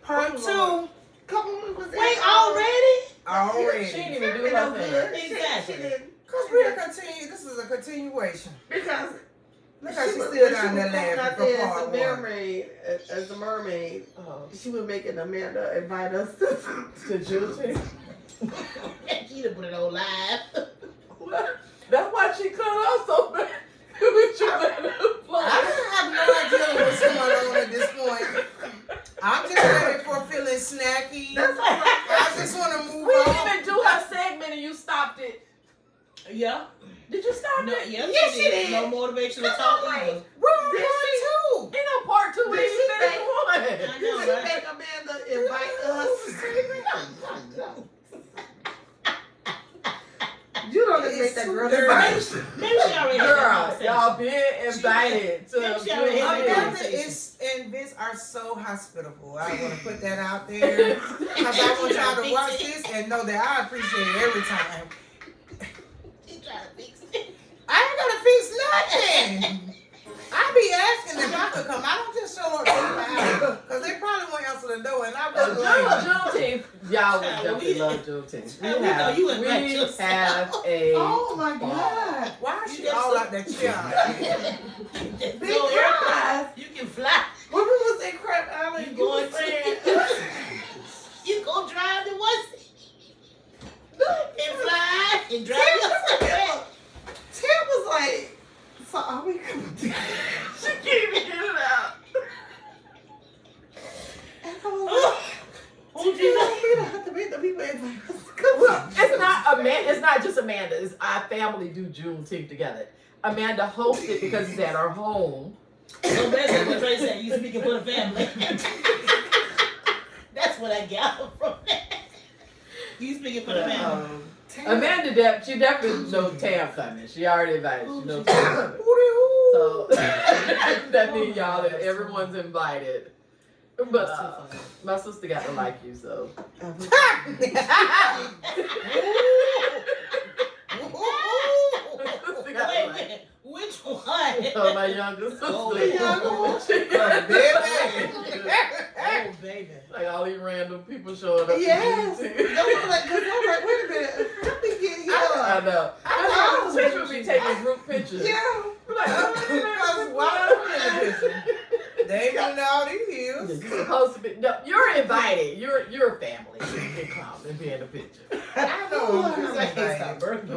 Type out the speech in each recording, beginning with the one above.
Part 2. Couple was Wait, already? Already. She didn't even do her thing. Exactly. She didn't. Because we're continuing. This is a continuation. Because Look how she's was- still she down there was coming laughing out for there part as a 1. mermaid. As a mermaid. She was making Amanda invite us to Juneteenth. She done put it on live. That's why she cut off so bad. I have no idea what's going on at this point. I'm just ready for feeling snacky. I just want to move We on. didn't even do her segment and you stopped it. Yeah. Did you stop No, it? yes, she did. No motivational talk either. We're on part 2. Ain't no part 2. We Did didn't she finish one. I Did know, she right? make Amanda invite us? You don't just make that girl invite. Maybe she already had that Girl, conversation. y'all been invited to Maybe she already had that Amanda conversation. and Vince are so hospitable. I want to put that out there. Because I want y'all to watch this and know that I appreciate it every time. She trying to fix it. I ain't gonna fix nothing. I be asking if I could come. I don't just show up to the house because they probably won't answer the door, and I was like, Juneteenth. Y'all would definitely love Juneteenth. We know you invite We yourself. have a. Oh my God. why is You she just all so- out that chair? Because You can fly. when we was in Crab Island, You you going was saying, You go drive the one and fly and drive Tim yourself back. was like, so are we coming to? She can't even get it out. And I was like, Who you did know, that? we don't have to make the people invite us to come. Well, it's not Amanda. It's not just Amanda. It's our family do Juneteenth together. Amanda hosted because it's at our home. So basically what Trey said, you speaking for the family. That's what I got from that. You speaking for the family. Amanda, she definitely knows Tam coming. She already invited. She knows Tam coming. Hootie-hoo. So that means y'all, everyone's invited. But my sister got to like you, so. Wait a minute. Which one? Oh, my younger sister. Oh, Oh, baby. Like all these random people showing up. to Yes. Juneteenth. I'm like, wait a minute. How we get here? I know. I know. She would be taking group pictures. Yeah. We're like, Because why am I in the picture? They don't know all these You're years. supposed to be. No, you're invited. You're a family. You can come and be in the picture. I know. I can't stop burping.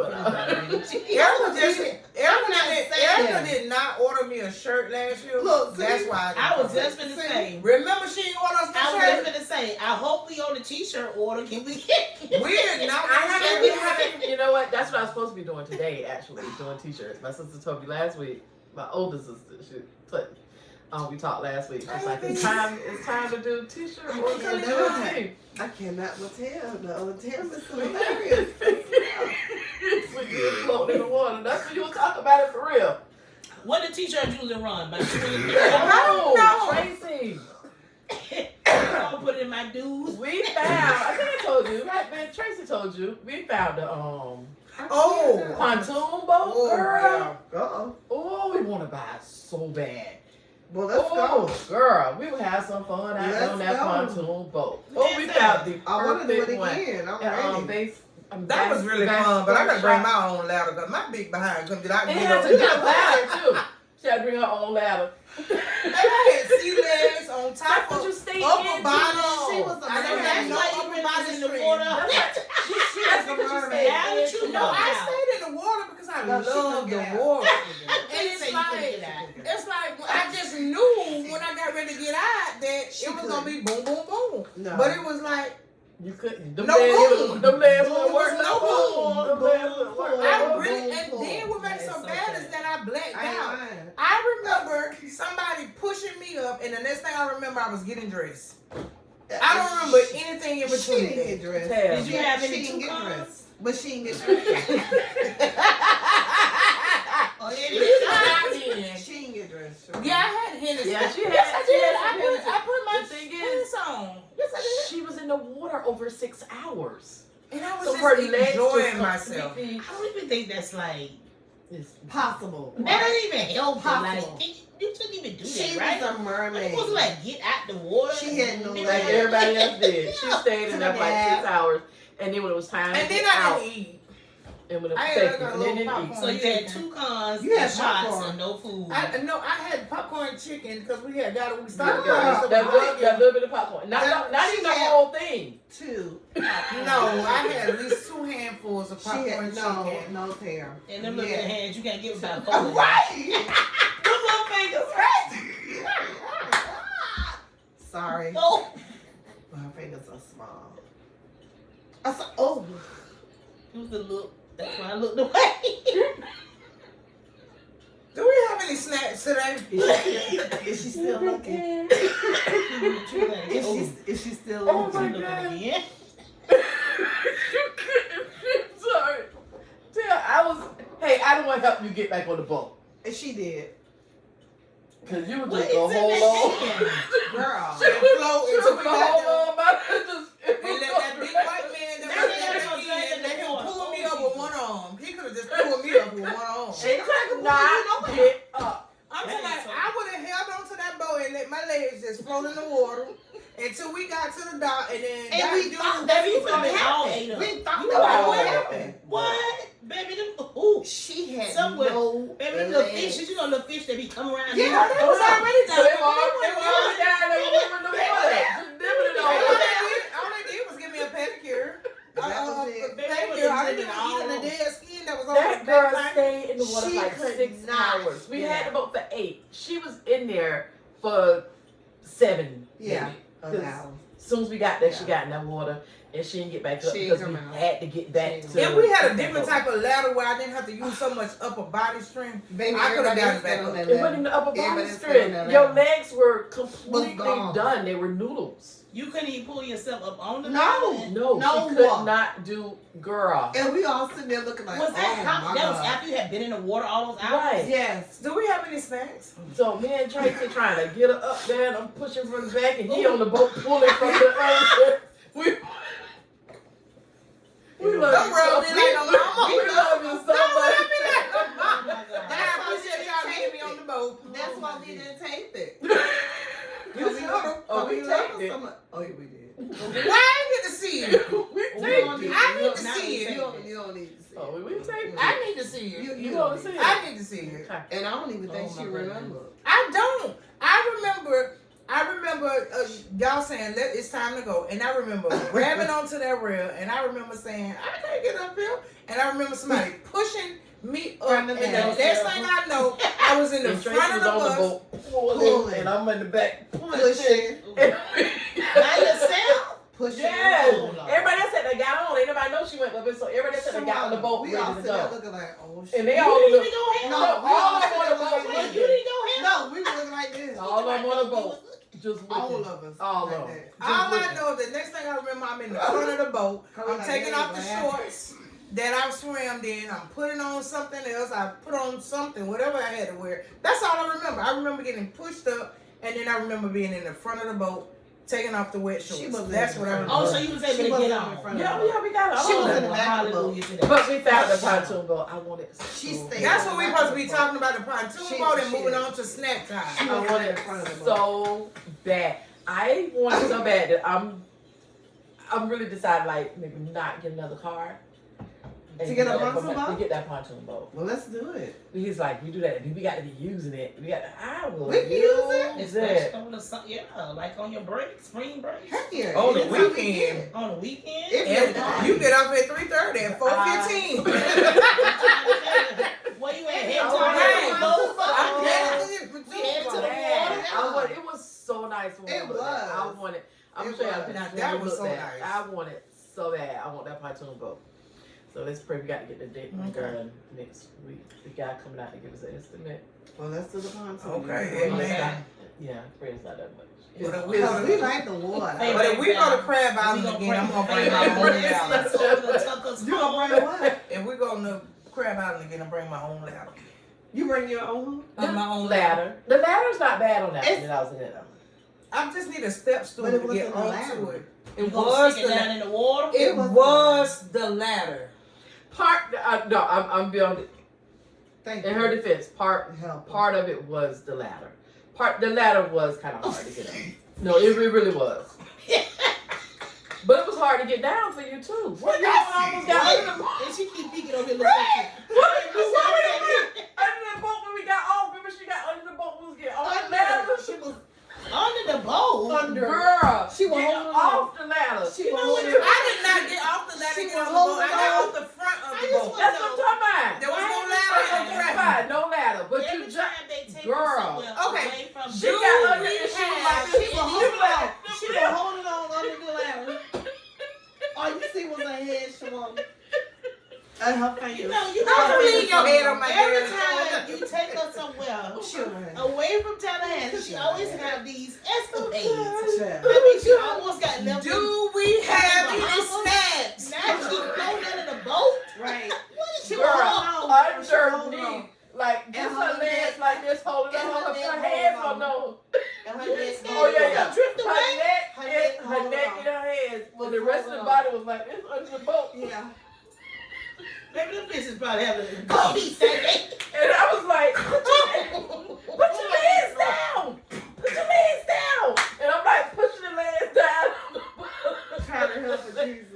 Erica did not order me a shirt last year. Look, see, that's why I was just finna say. Remember she didn't order us I the was shirt? just finna say. I hope we on the t-shirt order. Can we get? We did not. We haven't. You know what? That's what I was supposed to be doing today. Actually, doing t-shirts. My sister told me last week. My older sister, we talked last week. She's like, it's time to do t-shirt orders for Juneteenth. I cannot with Tim. The other Tim is hilarious. When you were floating in the water. That's when you were talking about it for real. What the t-shirt usually run? By Oh, Tracy. I'll put it in my dues. We found, I think I told you, right, man? Tracy told you, we found a pontoon boat, girl. Uh-oh. Oh, we want to buy it so bad. Well, let's go. Girl, we would have some fun out there on that Let's go. pontoon boat. Oh, we found the I want to do it perfect one. again. I'm ready. That was really fun, but I gotta bring my own ladder because my big behind couldn't get out It and has get a up. good ladder, too. She had to bring her own ladder. And I had sea legs on top That's what of you stayed upper in, bottom. She was I didn't That's have no why you upper really body was in the string. water. That's because you stayed How did you in. know? I stayed in the water because I No, she love couldn't the get out. water. And it's like I just knew when I got ready to get out that it was gonna be boom, boom, boom. No. But it was like You couldn't. Them No boom. Them legs Boom wouldn't work. was no boom. Them legs wouldn't work. I really, and then what makes it so bad is that I blacked out. I remember somebody pushing me up, and the next thing I remember, I was getting dressed. I don't remember anything in She between. didn't get dressed. Did you have She any didn't get Tucans? dressed. But she didn't get dressed. Or She She didn't get dressed. Yeah, I had Hennessy. Yeah, she had. Yes, I she did. had some Hennessy. I put my The thing Hennessy is, on. Yes, I did. she was in the water over 6 hours. And I was So just her legs enjoying just myself. completely- I don't even think that's like It's possible. That ain't even helpful. Possible. Like, you shouldn't even do She that, right? was a mermaid. You supposed to like get out the water. She had no like everybody else did. She stayed in there for like Yeah. 6 hours, and then when it was time to And get then I out, didn't eat. and when it was I safe, had like a and then little didn't eat. So you had 2 cons, You had and shots, popcorn. and no food. I had popcorn chicken because we started. Yeah. That little bit of popcorn. Not even the whole thing. 2. No, I had at least 2 handfuls of She popcorn had chicken. no tail. And them little hands, you can't get about 4. Right. Them little fingers, right? Sorry. Oh. My fingers are small. I saw. Oh. It was the look. That's why I looked away. Do we have any snacks today? Is she still looking? Is she still Oh looking? my God. Yeah. Sorry. I don't want to help you get back on the boat. And she did. Because you were What just is the whole in long. that Girl. She float You until took we the got whole there. long about it. Just, And let that big white man that That was nigga there gonna drink in, let him water. pull me up with one arm. He could have just pulled me up with one arm. She could not get up. I'm That just like, is so- I would have held onto that boat and let my legs just float in the water until we got to the dock, and then And that we dude- thought Baby, you was probably gonna all happen. ate up. We thought You that was know what what? happened. What? Baby, them. Ooh. She had Somewhere. no Baby, them little legs. fishes. You know, little fish that be coming around. Yeah, here. They was already So down. they were already down there when we were in the water. Just dipping it All over. they did was give me a pedicure. That was it. Pedicure. I didn't even eat the dead skin that was on That the girl back. stayed in the water She like could 6 not hours. We get had the out. boat for 8. She was in there for 7. Yeah. maybe. An hour. As soon as we got there, she Yeah. got in that water and she didn't get back up She because ain't we come out. had to get back She to. And we had a different type of ladder where I didn't have to use so much upper body strength. Baby, I coulda everybody got else it back got on up. that It wasn't level. even the upper body Everybody else strength. got on that Your level. legs were completely gone. done. They were noodles. You couldn't even pull yourself up on the No. island? No, No. she could not do girl. And we all sitting there looking like, Was that oh how? my That was God. after you had been in the water all those hours? Right. Yes. Do we have any snacks? So me and Tracy trying to get her up there, and I'm pushing from the back, and he on the boat pulling from the other. We love Don't you rub so me like no mama. We love you so Don't much. rub me like no Oh mama. my God. And I appreciate y'all getting me on the boat. That's why we didn't tape it. You should've. Oh, we we love taped her it. so much. Oh, yeah, we did. Why I didn't get to see it? We You taped don't it. need- I need you to don't- see it. You don't need to see Oh, it. we taped it. I need to see it. You want to see it? I need to see it. Okay. And I don't even think Oh, she my goodness. remember. I don't. I remember y'all saying, it's time to go. And I remember grabbing onto that rail. And I remember saying, I can't get up here. And I remember somebody pushing me up. From the And the back. next thing I know, I was in the And Tracy front of was the on the bus. boat pulling, Pulling. and I'm in the back pushing. Pushing. And By yourself? Pushing. yes. Oh, Lord. Everybody else said they got on. Ain't nobody know she went up. So everybody else said they got on the boat We all ready to sit there go. looking like, oh shit. And they You all didn't look. even go ahead. No, No, we all all of them sit on there the boat like Well, this. you didn't go ahead. No, we were looking like this. All of them on the boat. Just looking. All of us. All like of them. that. All I looking. know, the next thing I remember, I'm in the front of the boat. I'm Like, taking off the yeah. shorts that I swam in. I'm putting on something else. I put on something, whatever I had to wear. That's all I remember. I remember getting pushed up, and then I remember being in the front of the boat, taking off the wet She shorts. was That's in what the I front. remember. Oh, so you was able She to wasn't get in on. front of Yeah, we got it. She all was of in the them. back of the boat. Hallelujah to that. But we found the pontoon boat. I wanted it. She so stayed. That's what we're supposed to be talking about, the pontoon She- boat and she moving is. on to snack time. She I was wanted in it front of the boat. so bad. I wanted so bad that I'm really decided like maybe not get another car. and To get a that- pontoon boat? To get that pontoon boat. Well, let's do it. He's like, we do that. We got to be using it. We got to. I will We can use it. use Especially it. on the yeah, like on your break, spring break. Heck yeah. On the Anytime we weekend. get it. On the weekend. If And you get off at 3:30 at 4:15. Where you at? Head I to wanted the it. boat. I'm Yeah. We headed to the Man, water. I want, it was so nice. When It we looked at was. I wanted. I'm It sure y'all was. can Now, just that really was look so that. nice. I want it so bad. I want that pontoon boat. So let's pray we got to get the date done next week. The guy coming out to give us an estimate. Well, let's do the pontoon. Okay, amen. Yeah, prayer's not that much. Well, Because we like the water. But if we go to Crab Island again, I'm going to bring my own ladder. You gonna bring what? If we go to Crab Island again, I'm bring my own ladder. You bring your own? My own ladder. The ladder's not bad on that It's- one that I was in it. I just need a step stool But it to wasn't get a onto ladder. it. You It gonna was stick it the down in the water? It was the ladder. No, I'm beyond it. Thank In you. her defense, part of it was the ladder. The ladder was kind of hard to get up. No, it really was. But it was hard to get down for you too. What you almost got under the boat? And she keep peeking over here looking at you. What did you say under the boat when we got off? Remember she got under the boat when we was getting off the ladder? She was Under the boat. Girl, She was get holding off the ladder. She was I holding did not get off the ladder. She Get was off the boat. I holding got on. off the front of the I just boat. That's what I'm talking about. There was no ladder in the front. Fine, no ladder. But Every you just time they take girl. her somewhere Okay. away from she got under we and she was have- like She was holding on. She this. was holding on under the ladder. All you see was her head, Shalom. And her face. You know, you Don't know, leave your head on my every damn time you take her somewhere Children. away from Tallahassee, she always have these escapades. Child. I mean, she almost got left. Do we have any snacks? Now she floating under the boat. Right. What is she She was doing? holding on. She was holding Underneath. on. Like just And her her legs neck- like this holding and on. her Her neck hands holding on on. no. And her neck Oh yeah. Drift Her away. neck, Her neck her holding neck on. and her hands. Was And the rest of the holding body was like this under the boat. Yeah. Maybe the bitches probably having a go eat that And I was like, put your legs down. Put your legs down. And I'm like pushing the legs down. Trying to help her, Jesus.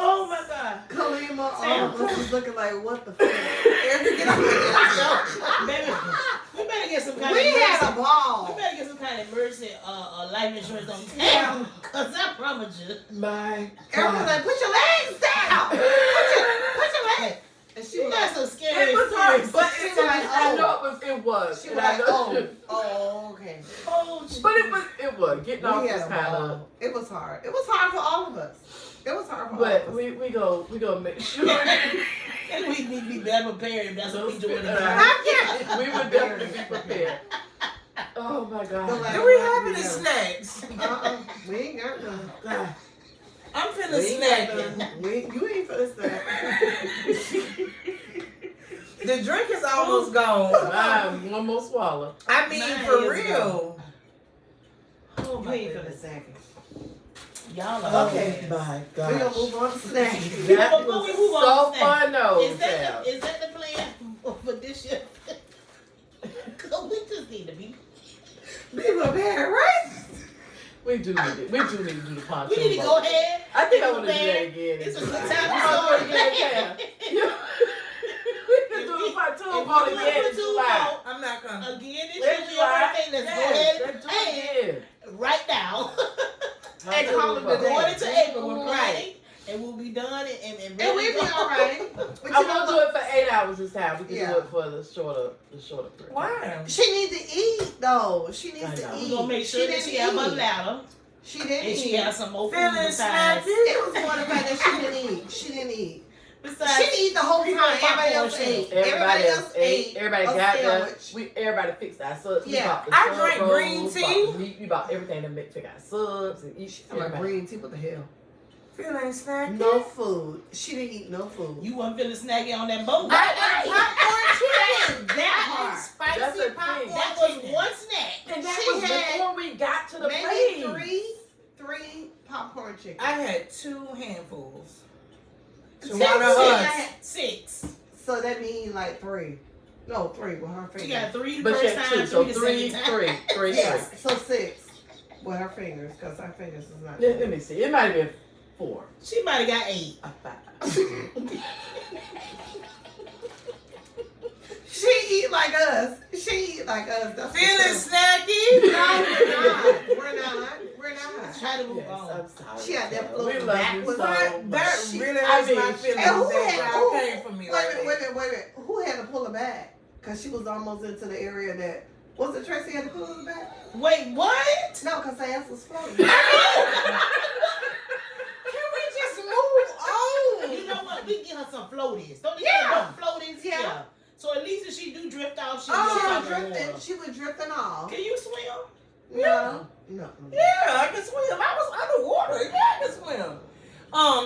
Oh my God. Kalima, all of us was looking like, what the fuck? Erica, get off the Baby, we better get some kind We of had a emergency. We ball. better get some kind of emergency life insurance on town. Cause I promise you. My Erica was like, put your legs down. Put your legs. And she You was got like, some scary It was hard, experiences. but She it, was like, I oh. know it was. she And was I like, know- oh, okay. Oh, But it was getting off We was had a kind of. ball. It was hard. It was hard for all of us. It was hard for all But of us. we go make sure and we need to be better prepared if that's what we doing. we would definitely be prepared. Oh my The God. last Do we time have any had- snacks? We ain't got none. I'm We finna ain't snack. got none. You ain't finna snack. The drink is almost gone. One more swallow. I mean, Mine for is real. Oh You my ain't finna goodness. snack. Y'all are Okay. My We gonna gosh. move on to snacks. That Before we was move on so to snack, fun though. Is that the plan for this year? Cause we just need to be. Be prepared, right? We do need to do the poncho. We need to boat. go ahead. I think I be want to do that prepared. again. It's a good I'm time gonna to do it again. Yeah. We can do the pontoon boat again in July. I'm not coming. Again, this In year, your July. birthday. Let's go Yes, ahead let's do and it plan again. right now. And call it a day. Going into April, we're Right. planning, and we'll be done and And ready we to be go. alright. But I you know won't do what? it for 8 hours this time. We can Yeah. do it for the shorter period. Why? She needs to eat though. She needs I to know. eat. We're gonna make sure that didn't she have her eat. ladder She didn't and eat. she has some more food Feeling besides. snacky? It was more the fact that she didn't eat. She didn't eat. Besides, She didn't eat the whole we time. want Everybody else popcorn ate. Everybody else ate. Everybody a got sandwich. there. Everybody fixed our subs. We Yeah. bought the I sub drank rolls, green bought tea. the meat. We bought everything to make pick our subs and eat. I'm like green tea. What the hell? Feeling snacky? No food. She didn't eat no food. you wasn't feeling snacky on that boat. I ate popcorn chicken. That I part. ate spicy That's the popcorn thing. That was chicken. one snack. And that She was had before we got to the Maybe plane. three popcorn chicken. I had 2 handfuls. Six. Shawana Hunt. Six. So that means like 3. No, 3 with her She fingers. got 3 the But she first had time, 2, so 3 the three. second time. Yes, so 6 with her fingers, because her fingers is not. Let me see. It might have been 4 She might have got 8. or 5. She eat like us. She eat like us. That's Feeling for snacky? sure. No, we're not. We're not. Try to move Yes, on. I'm sorry. She had that We floating love back you with so her. much. That She- really I hurts mean, my feelings. And who that had- y'all who- came for me Wait right a there. minute, wait a minute. Who had to pull her back? Because she was almost into the area that. Was it Tracy had to pull her back? Wait, what? No, because her ass was floating. Can we just move on? You know what? We get her some floaties. Don't you Yeah. get her floaties? Yeah. So at least if she do drift off, she'll She be was out the drifting. water. She was drifting off. Can you swim? No. No. Yeah, I can swim. I was underwater. Yeah, I can swim.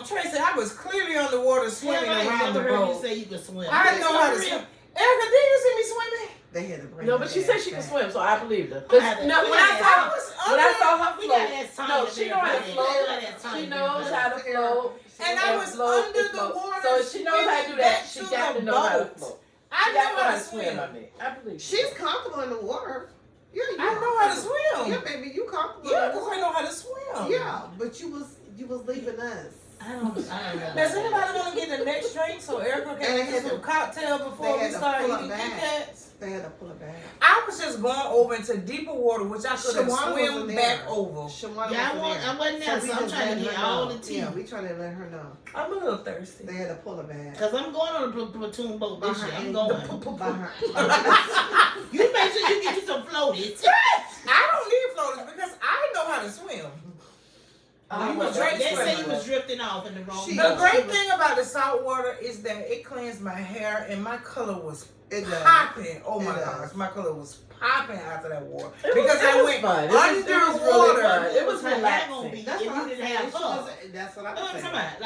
Tracy, I was clearly on the water swimming Have I around the ever heard you boat. say you can swim? I know how to It's swim. Erica, did you see me swimming? They had to bring No, her but she ass said she could back. swim, so I believed her. I had to- No, we when had I to- saw was when I saw her We gotta float, ask Tanya no, to she be know how to a friend. float. We gotta ask Tanya She to be a knows friend. how to float. And I was float under and the float. water. So if she knows how to do that, she swimming got to to the know how to boat. float. I She know got how to to swim. swim. I mean, I believe She's comfortable in the water. Yeah, you I know how to Yeah, swim. baby, you comfortable Yeah, in the because I water. know how to swim. Yeah, but you was leaving us. I don't know. Does anybody want to get the next drink so Erica And they can had get some to- cocktail before they we had to start pull eating it Kit back. Kats? They had to pull it back. I was just going over into deeper water, which I could have Shawana swim wasn't back there. over. Shawana Yeah, wasn't there. I wasn't there, we so I'm just trying to let get her all know. the tea. Yeah, we trying to let her know. I'm a little thirsty. They had to pull it back. Cause I'm going on a platoon boat this year. I'm By going. her. You make sure you get you some floaties. I don't need floaters because I know how to swim. You was Drake they say you swimmer. was drifting off in the wrong She- The boat. great thing about the salt water is that it cleansed my hair and my color was It does. popping. Oh my It does. gosh, my color was popping after that water It because was I went fun. It was really underwater. fun. It was Her hair relaxing. gonna be That's if what you I'm didn't saying. have She fun. wasn't- That's what I'm That's what I'm saying. talking about.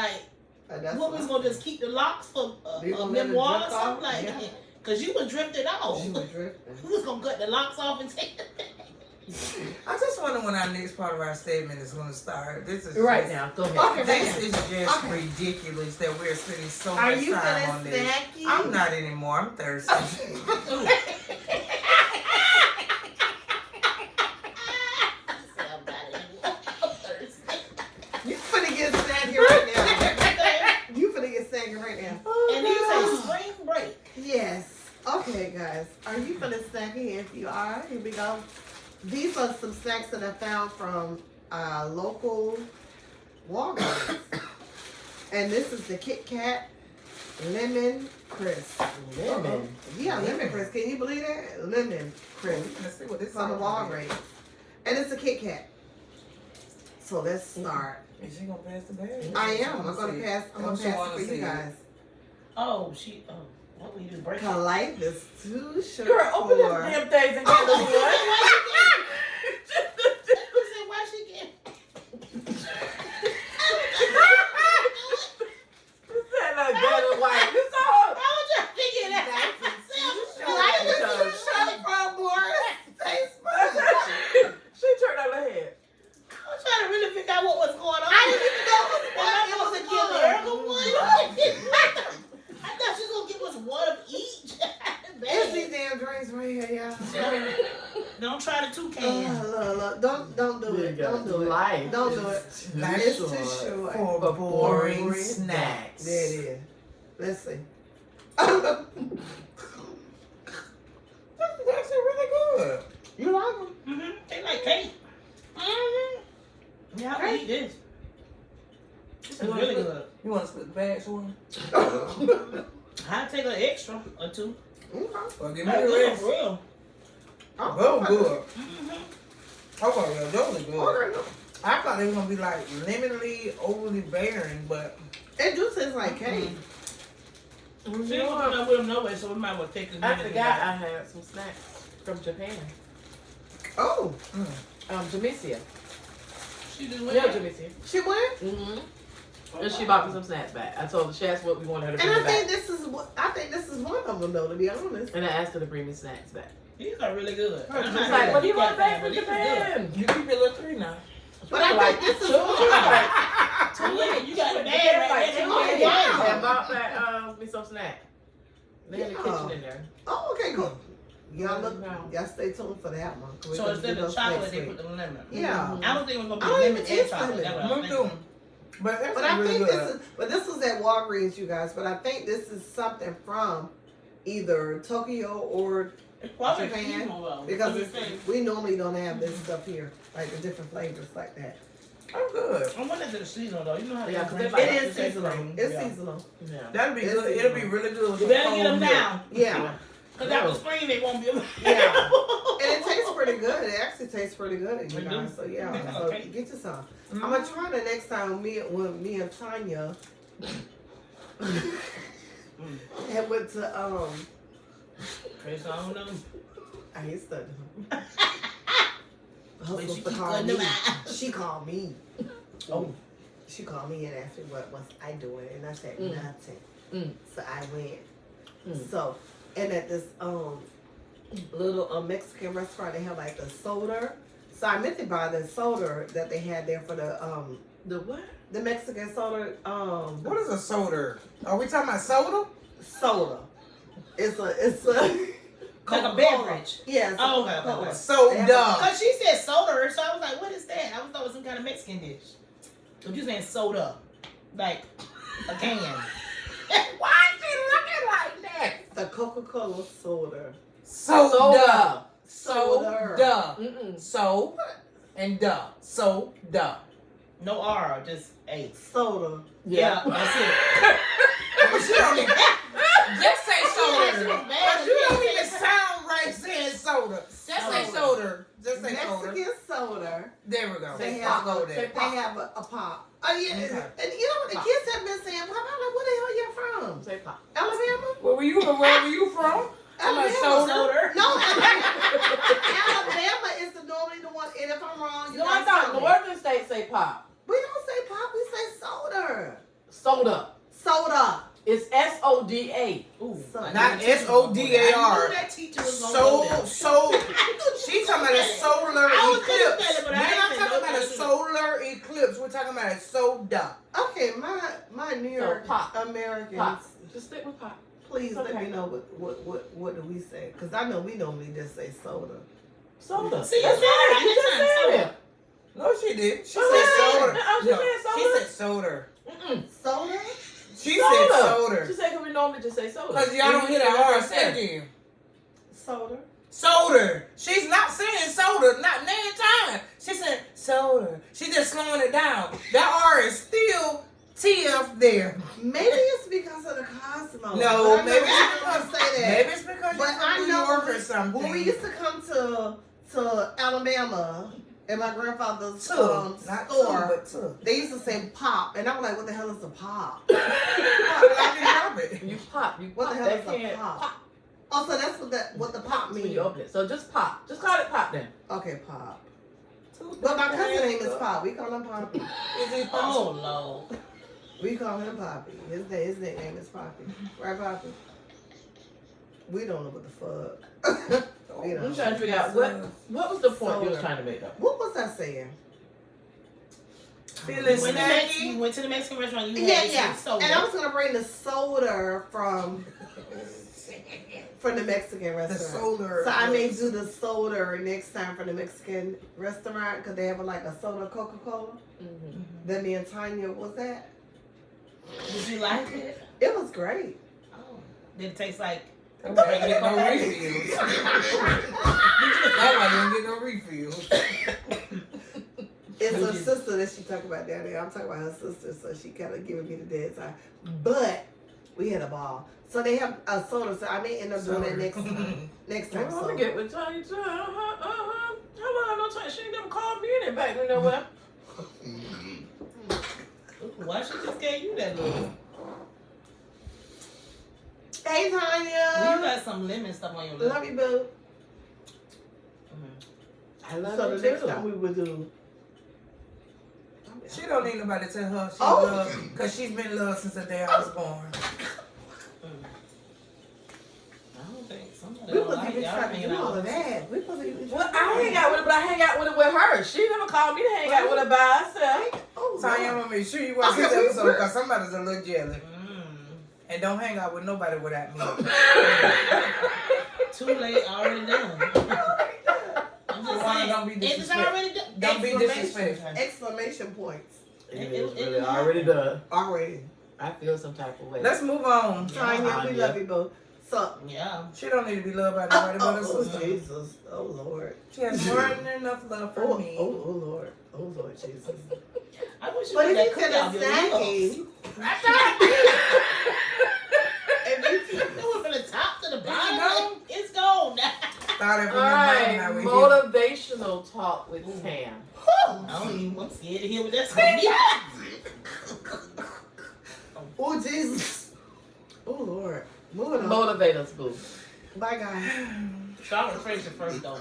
Like, That's what we was gonna just keep the locks for You gonna let it memoir or drift something? off? Like, Yeah. cause you was drifted off. She was drifting. We was gonna cut the locks off and take I just wonder when our next part of our statement is going to start. This is Right just, now, go ahead. Okay, This is just Okay. ridiculous that we're spending so Are much you time on feeling this. snacky? I'm not anymore. I'm thirsty. You finna get snacky right now. You finna get snacky right now. And he said spring break. Yes. Okay, guys. Are you feeling snacky? If you are, here we go. These are some snacks that I found from local Walgreens. And this is the Kit Kat Lemon Crisp. Lemon. Yeah, Lemon Crisp. Can you believe that? Lemon Crisp Let's see what this from the is. Walgreens. And it's a Kit Kat. So let's start. Is she gonna pass the bag? I am. I'm gonna pass. I'm gonna She pass wanna it for see you it. guys. Oh, what we do break? Cause life is too short Girl, open them for. damn things and get them one. Why she get? That little white. This all. I was just thinking that. Life is Because- too short for more. Taste buds. She turned on her head. I was trying to really figure out what was going on. I didn't even know Am I supposed to give Erica one? I thought she was gonna give us one of each. It's these damn drinks right here, y'all. Don't try the Tucan. Look. Don't do it. Don't do it. Life Don't do is it. too It's too short short. For boring snacks. There it is. Let's see. That's actually really good. You like them? Mm-hmm. They like cake. Mm-hmm. Yeah, I eat this. This is really good. You want to split the bags for me? I'll take an extra or two. Okay. Well, give me That's the good rest. for real. Those good. Mm-hmm. Okay, yeah, those are good. Okay. I thought they were gonna be like lemonly, overly bearing, but It do taste like cake. She ain't gonna do that with them no way, so we might as well take a I minute. forgot I had some snacks from Japan. Oh, Jamisia. She just Yeah, went. Jamisia. she went. Mm-hmm. And she bought me some snacks back. I told her she asked what we wanted her to And bring I think back. this is one of them though. To be honest. And I asked her to bring me snacks back. These are really good. She's I'm She's not like, here. what do you Kit want Kat back fan, from but these are Japan? you keep your little three now. But I think this is one. good. Yeah, you got the bag right there. Oh, Oh, yeah. And bought back me some snacks. They had a Yeah. kitchen in there. Oh, okay, cool. Y'all look. No. Y'all stay tuned for that one. We're So gonna instead do of those chocolate, next they week. put the lemon. Yeah. I don't think we're gonna I be don't lemon even and taste chocolate. lemon. That's what I was Me thinking. too. But that's But I really think good. this is at Walgreens, you guys. But I think this is something from either Tokyo or It's probably Japan, seasonal, though, because it's the same. we normally don't have this stuff here, like the different flavors like that. I'm good. I wonder if it's seasonal though. You know how they Yeah, have 'cause they brands like like It is this, seasonal. spring. It's Yeah. seasonal. Yeah. That'll be It's good. seasonal. It'll be really good. You for better cold get them milk. now. Yeah, Because after spring, they won't be able Yeah. and it tastes pretty good. It actually tastes pretty good, you It guys. do. So yeah, It's so okay. get you some. Mhm. I'm gonna try the next time when me and Tanya had went to Chris, I don't know. I hate studying. But Her she sister keep called cutting me. them out. She called me. Oh. She called me and asked me what was I doing, and I said Mm. nothing. Mm. So I went. Mm. So, and at this little Mexican restaurant, they have like the soda. So I meant to buy the soda that they had there for The what? the Mexican soda. What is a soda? Are we talking about soda? Soda. It's a Like a beverage. Yes. Oh, okay, okay. Soda. Because she said soda, so I was like, what is that? I thought it was some kind of Mexican dish. But you saying soda. Like a can. Why is she looking like that? The Coca-Cola soda. Soda. Soda. Mm-mm. So and duh. Soda. No R, just A. Soda. Yeah, that's it. She don't even. Just say soda. She was mad But at you me. don't even sound right saying soda. Just say soda. Just say soda. Mexican soda. There we go. They Say have, go they there. have a pop. Oh yeah, Okay. and you know what the kids have been saying? Well, I'm like, where the hell you from? Say pop. Alabama? Where were you from? Alabama. soda. No, Alabama is normally the one. And if I'm wrong, you No, I guys thought tell me. northern states say pop. We don't say pop. We say soda. Soda. Soda. It's SODA. Ooh. Not I knew SODAR. that teacher was going to go there. She talking about a solar I was gonna eclipse. say it, but I We're ain't not say talking no about a bullshit. solar eclipse. We're talking about a soda. Okay, my New York pop. Americans, Pop. Just stick with pop. please let Okay. me know what do we say? Because I know we normally just say soda. Soda. See, you That's said right. it. You just said it. No, she did. She Oh, said yeah. soda. No, she said She soda. said soda. Mm-mm. Soda? She said soda. She said, 'cause we normally just say soda. Because y'all don't hear the R second. Soda. Soda. She's not saying soda, not name time. She said soda. She's just slowing it down. That R is still TF there. Maybe it's because of the Cosmo. No, But I know maybe we it's don't because say that. maybe it's because But you're I from New know York or something. When we used to come to Alabama and my grandfather's not store, but two. they used to say pop, and I'm like, what the hell is a pop? I can drop it. You pop. You What pop. the hell They is a can't pop? Oh, so that's what the pop when means. you open it. So just pop. Just call it pop then. Okay, pop. But my cousin's name is Pop. We call him Poppy. Is it Oh, Lord. We call him Poppy. His nickname is Poppy. Right, Poppy? We don't know what the fuck. We don't I'm know. trying to figure out what was the point you was trying to make though. What was I saying? Feeling You snacky? went to the Mexican restaurant. You Yeah, had yeah. soda. And I was gonna bring the soda from the Mexican The restaurant. solar. So I may do the soda next time for the Mexican restaurant because they have like a soda Coca-Cola. Mm-hmm. That me and Tanya was that. Did you like it? It was great. Oh. Did it taste like That why you get no refills. That why you don't get no refills. It's her sister that she talked about down there. I'm talking about her sister, so she kind of giving me the dead side. But we had a ball. So they have a soda, so I may end up doing that next time. Next time. I'm gonna So. get with Tanya too. How long? No time. She ain't never called me in it back. You know what? why she just gave you that look? Hey, You Tanya. got some lemon stuff on your lip. Love you, boo. I love So it the next too. time we would do. She don't need nobody to tell her she Oh. loved, because she's been loved since the day I was born. I don't think somebody We don't wasn't like even y'all trying to hanging do out all of with that. We wasn't even Well, trying I to do hang out with her, but I hang out with her. She never called me to hang out with her by herself. Oh, Tanya, I'm Lord. gonna make sure you watch this Okay, episode because somebody's a little jelly. And don't hang out with nobody without me. Too late, already done. I'm just Why saying. don't be It's disrespectful. already done. Don't be Exclamation disrespectful. point. Exclamation points. It It- is it- really it already done. Already. I feel some type of way. Let's move on. Tanya, we Tanya. love you, boo. So, Yeah. She don't need to be loved by nobody but her sister. Jesus. Oh, Lord. She has more than enough love for Oh, me. Lord. Oh, Lord, Jesus. I wish you But put if that you cookie could off have your lips. If you It went from the top to the Is it bottom. gone? It's gone now. Thought it All from right, your mind. motivational talk with Tam. I don't even, I'm scared to hear what that's going to be. Oh, Jesus. Oh, Lord. Moving on. Motivate us, boo. Bye, guys. Start with Fraser first, though.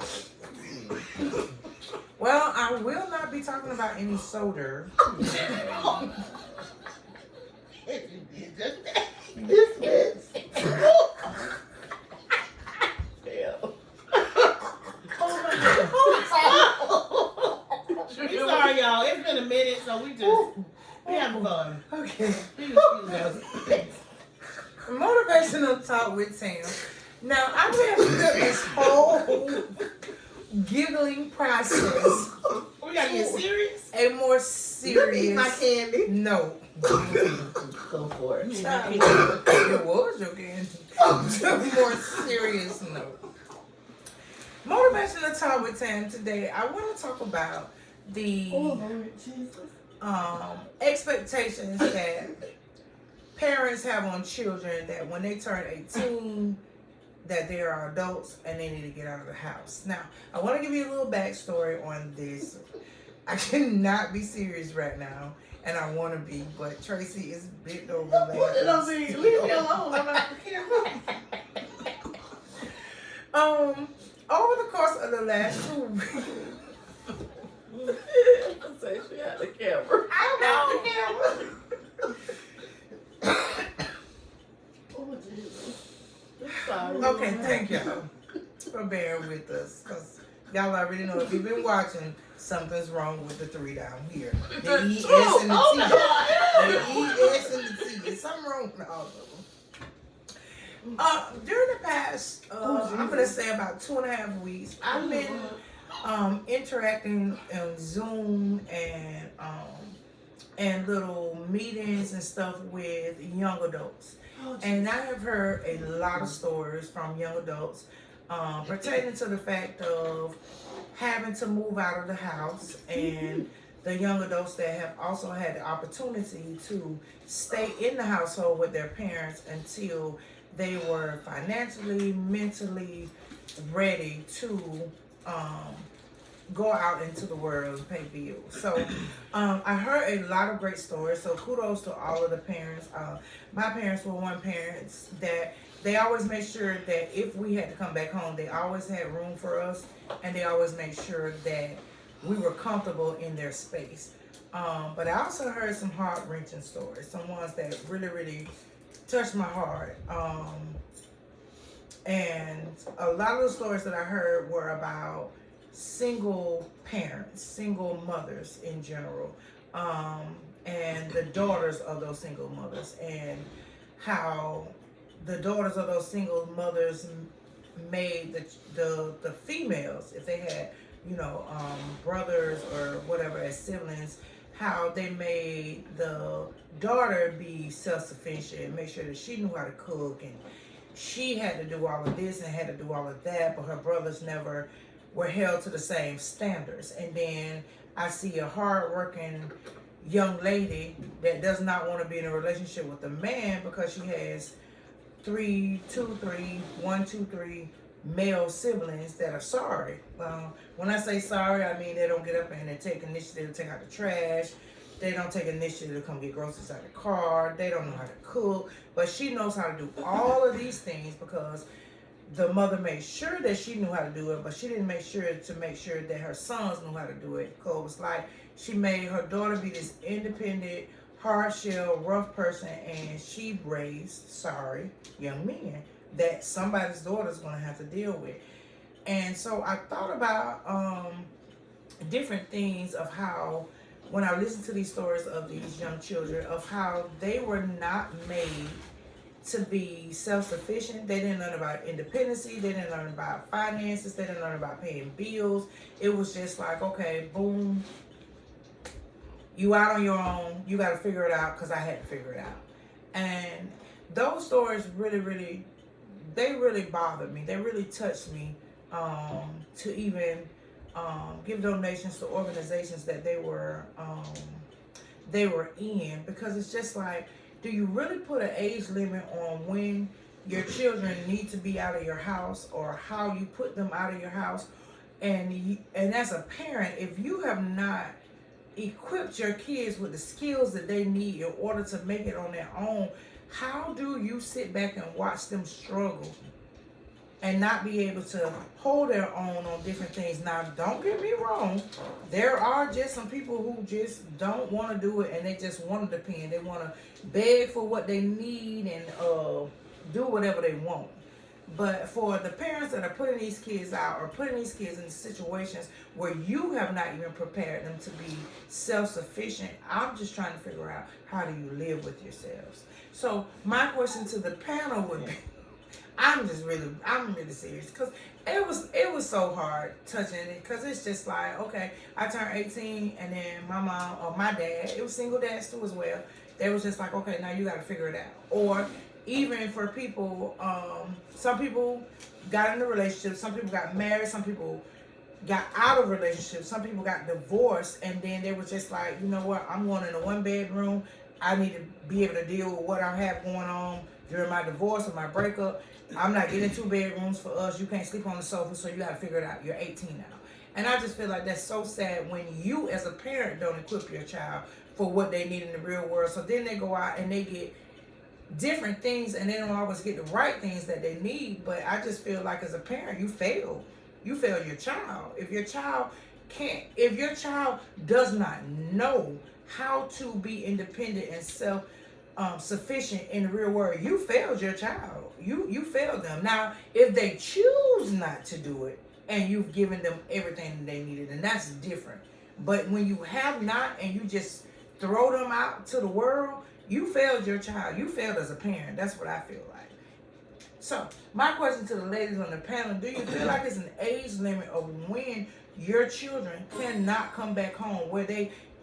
Well, I will not be talking about any soda. This bitch. We sorry, y'all. It's been a minute, so we having fun. Okay. Please excuse us. Motivational talk with Tam. Now, I'm going to put this whole giggling process We gotta get serious. a more Let me eat my serious candy. note. Go for it. It was your candy. To a more serious note. Motivational talk with Tam today. I want to talk about the Lord Jesus. expectations that parents have on children that when they turn 18, that they are adults and they need to get out of the house. Now, I want to give you a little backstory on this. I cannot be serious right now, and I want to be, but Tracy is bent over. Put it on me. Leave me alone. I'm not the camera. Over the course of the last 2 weeks, I say she had the camera. I know the camera. Oh, Jesus. Sorry. Okay, thank y'all for bearing with us, because y'all already know if you've been watching, something's wrong with the 3 down here. The E, S, and the T. The E, S, and the T. There's something wrong with all of them. During the past, I'm going to say about 2.5 weeks, I've been interacting on Zoom and little meetings and stuff with young adults. And I have heard a lot of stories from young adults pertaining to the fact of having to move out of the house, and the young adults that have also had the opportunity to stay in the household with their parents until they were financially, mentally ready to go out into the world and pay bills. So I heard a lot of great stories. So kudos to all of the parents. My parents were one parents that they always made sure that if we had to come back home, they always had room for us, and they always made sure that we were comfortable in their space. But I also heard some heart-wrenching stories, some ones that really, really touched my heart. And a lot of the stories that I heard were about single parents, single mothers in general, and the daughters of those single mothers, and how the daughters of those single mothers made the females, if they had, brothers or whatever as siblings, how they made the daughter be self-sufficient and make sure that she knew how to cook, and she had to do all of this and had to do all of that, but her brothers never were held to the same standards. And then I see a hard-working young lady that does not want to be in a relationship with a man because she has 1, 2, 3 male siblings that are sorry. When I say sorry, I mean they don't get up and they take initiative to take out the trash. They don't take initiative to come get groceries out of the car. They don't know how to cook. But she knows how to do all of these things because the mother made sure that she knew how to do it, but she didn't make sure that her sons knew how to do it. Because it was like she made her daughter be this independent, hard shell, rough person, and she raised sorry young men that somebody's daughter is going to have to deal with. And so I thought about different things of how, when I listened to these stories of these young children, of how they were not made to be self-sufficient. They didn't learn about independency. They didn't learn about finances. They didn't learn about paying bills. It was just like, okay, boom, you out on your own. You got to figure it out because I had to figure it out. And those stories really bothered me. They really touched me to even give donations to organizations that they were in, because it's just like, do you really put an age limit on when your children need to be out of your house, or how you put them out of your house? And as a parent, if you have not equipped your kids with the skills that they need in order to make it on their own, how do you sit back and watch them struggle and not be able to hold their own on different things? Now, don't get me wrong. There are just some people who just don't want to do it, and they just want to depend. They want to beg for what they need and do whatever they want. But for the parents that are putting these kids out or putting these kids in situations where you have not even prepared them to be self-sufficient, I'm just trying to figure out, how do you live with yourselves? So my question to the panel would be, I'm really serious, because it was so hard touching it, because it's just like, okay, I turned 18 and then my mom or my dad, it was single dads too as well, they was just like, okay, now you got to figure it out. Or even for people, some people got in a relationship, some people got married, some people got out of relationships, some people got divorced, and then they were just like, you know what, I'm going in a 1-bedroom. I need to be able to deal with what I have going on during my divorce or my breakup. I'm not getting 2 bedrooms for us. You can't sleep on the sofa, so you got to figure it out. You're 18 now. And I just feel like that's so sad when you as a parent don't equip your child for what they need in the real world. So then they go out and they get different things, and they don't always get the right things that they need. But I just feel like as a parent, you fail your child. If your child does not know how to be independent and sufficient in the real world, you failed your child. You failed them. Now, if they choose not to do it and you've given them everything that they needed, then that's different. But when you have not and you just throw them out to the world, you failed your child. You failed as a parent. That's what I feel like. So, my question to the ladies on the panel, do you feel like it's an age limit of when your children cannot come back home?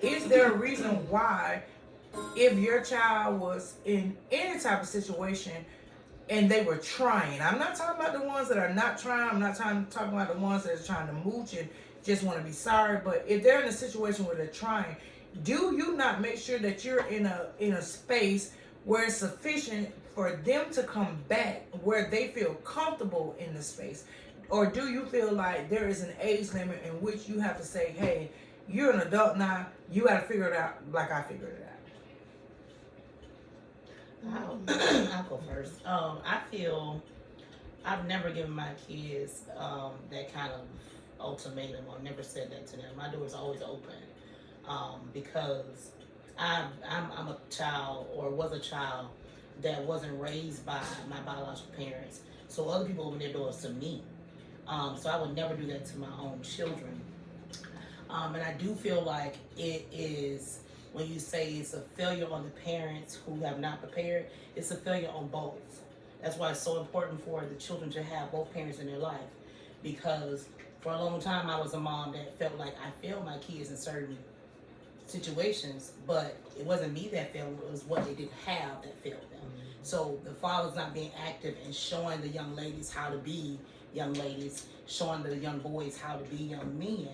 Is there a reason why, if your child was in any type of situation and they were trying, I'm not talking about the ones that are not trying, I'm not talking about the ones that are trying to mooch and just want to be sorry, but if they're in a situation where they're trying, do you not make sure that you're in a space where it's sufficient for them to come back, where they feel comfortable in the space? Or do you feel like there is an age limit in which you have to say, hey, you're an adult now, you got to figure it out like I figured it out? I'll go first. I feel I've never given my kids that kind of ultimatum, or never said that to them. My door is always open, because I'm a child, or was a child, that wasn't raised by my biological parents. So other people open their doors to me. So I would never do that to my own children. And I do feel like it is, when you say it's a failure on the parents who have not prepared, it's a failure on both. That's why it's so important for the children to have both parents in their life. Because for a long time, I was a mom that felt like I failed my kids in certain situations, but it wasn't me that failed, it was what they didn't have that failed them. So the father's not being active and showing the young ladies how to be young ladies, showing the young boys how to be young men.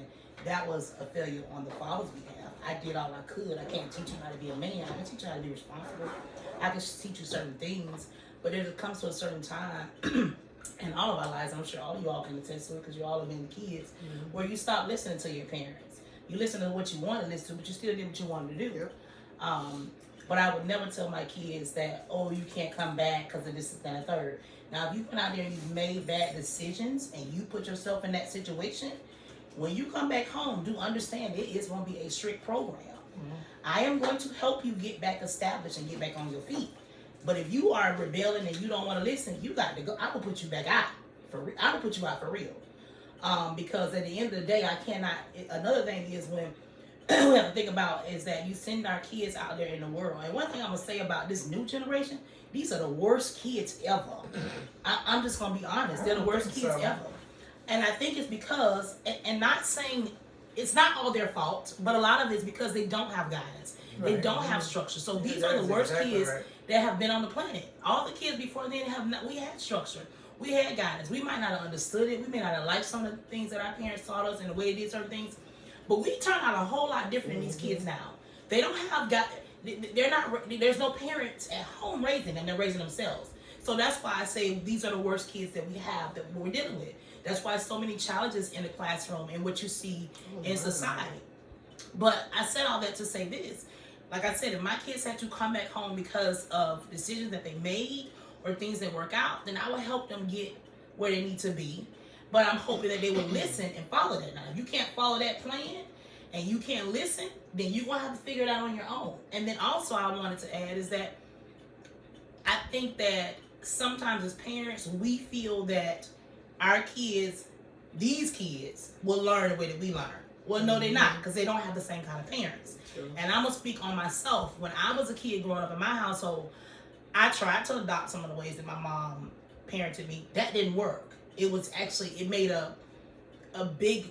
That was a failure on the father's behalf. I did all I could. I can't teach you how to be a man. I can teach you how to be responsible. I can teach you certain things, but it comes to a certain time in all of our lives, I'm sure all of you all can attest to it because you all have been kids, where you stop listening to your parents. You listen to what you want to listen to, but you still did what you wanted to do. Yep. But I would never tell my kids that, oh, you can't come back because of this, that, and third. Now, if you've been out there and you've made bad decisions and you put yourself in that situation, when you come back home, do understand it is going to be a strict program. I am going to help you get back established and get back on your feet. But if you are rebelling and you don't want to listen, you got to go. I will put you back out. I will put you out for real. Because at the end of the day, I cannot. Another thing is when we have to think about is that you send our kids out there in the world. And one thing I'm going to say about this new generation, these are the worst kids ever. I'm just going to be honest. They're the worst kids ever. And I think it's because, and not saying it's not all their fault, but a lot of it's because they don't have guidance. Right. They don't have structure. So these are the worst kids that have been on the planet. All the kids before then we had structure. We had guidance. We might not have understood it. We may not have liked some of the things that our parents taught us and the way they did certain things. But we turn out a whole lot different than these kids now. They don't have there's no parents at home raising them. They're raising themselves. So that's why I say these are the worst kids that we have that we're dealing with. That's why so many challenges in the classroom and what you see in society. But I said all that to say this. Like I said, if my kids had to come back home because of decisions that they made or things that work out, then I would help them get where they need to be. But I'm hoping that they will listen and follow that. Now, if you can't follow that plan and you can't listen, then you're going to have to figure it out on your own. And then also I wanted to add is that I think that sometimes as parents, we feel that our kids, these kids, will learn the way that we learn. Well, no, they're not, because they don't have the same kind of parents. True. And I'm going to speak on myself. When I was a kid growing up in my household, I tried to adopt some of the ways that my mom parented me. That didn't work. It was actually, it made a big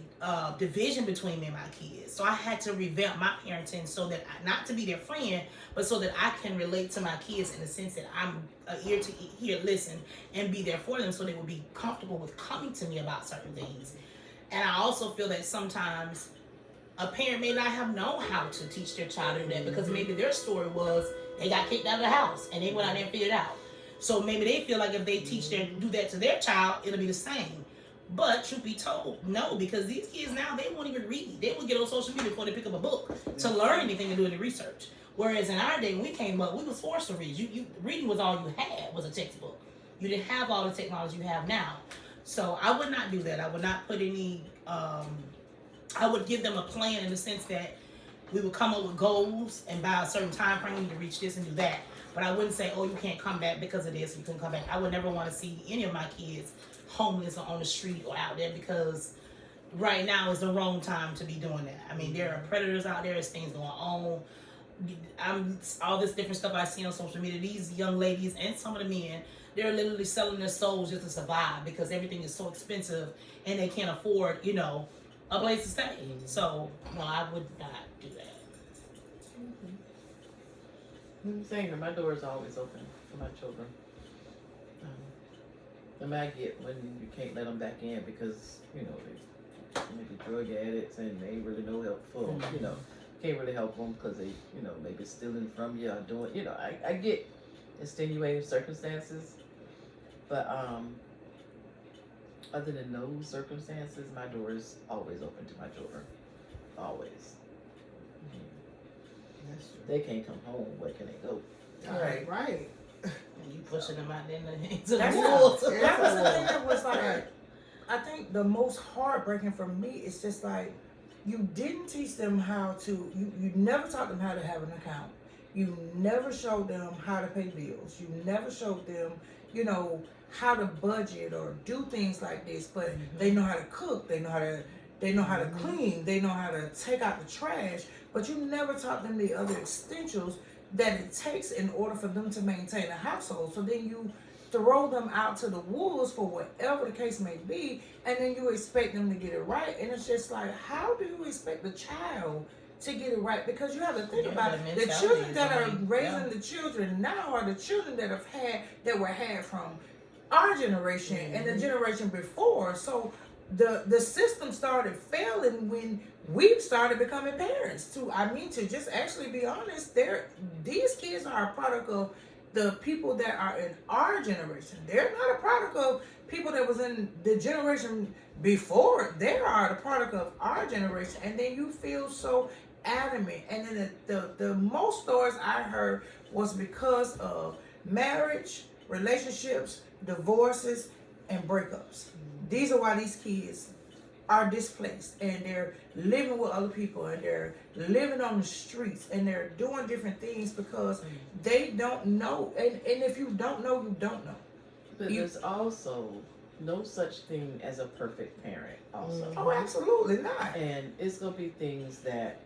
division between me and my kids. So I had to revamp my parenting so that, not to be their friend, but so that I can relate to my kids in the sense that I'm an ear to hear, listen, and be there for them so they will be comfortable with coming to me about certain things. And I also feel that sometimes a parent may not have known how to teach their child that, because maybe their story was they got kicked out of the house and they went out there and figured it out. So maybe they feel like if they do that to their child, it'll be the same. But truth be told, no, because these kids now, they won't even read. They will get on social media before they pick up a book to learn anything to do any research. Whereas in our day, when we came up, we was forced to read. Reading was all you had, was a textbook. You didn't have all the technology you have now. So I would not do that. I would not put any, I would give them a plan in the sense that we would come up with goals and by a certain time frame, you need to reach this and do that. But I wouldn't say, oh, you can't come back because of this, you can come back. I would never want to see any of my kids homeless or on the street or out there, because right now is the wrong time to be doing that. I mean, there are predators out there, there's things going on. All this different stuff I see on social media, these young ladies and some of the men, they're literally selling their souls just to survive because everything is so expensive and they can't afford, a place to stay. So, no, I would not do that. Same here. My door is always open for my children. I get when you can't let them back in because, they maybe drug addicts and they ain't really no help for them, can't really help them because they, maybe stealing from you or doing, I get extenuating circumstances, but other than those circumstances, my door is always open to my children, always. They can't come home, where can they go? Right. And you pushing them out there into the That woods. was the thing that was like, I think the most heartbreaking for me is just like, you didn't teach them how to, you never taught them how to have an account. You never showed them how to pay bills. You never showed them, how to budget or do things like this, but they know how to cook, they know how to clean, they know how to take out the trash, but you never taught them the other essentials that it takes in order for them to maintain a household. So then you throw them out to the wolves for whatever the case may be, and then you expect them to get it right. And it's just like, how do you expect the child to get it right? Because you have to think about it. The children that are raising the children now are the children that were had from our generation and the generation before. So the system started failing when we started becoming parents. To just actually be honest, these kids are a product of the people that are in our generation. They're not a product of people that was in the generation before. They are the product of our generation. And then you feel so adamant. And then the most stories I heard was because of marriage, relationships, divorces, and breakups. These are why these kids are displaced and they're living with other people and they're living on the streets and they're doing different things because they don't know. And if you don't know, you don't know. But there's also no such thing as a perfect parent also. Oh, absolutely not. And it's going to be things that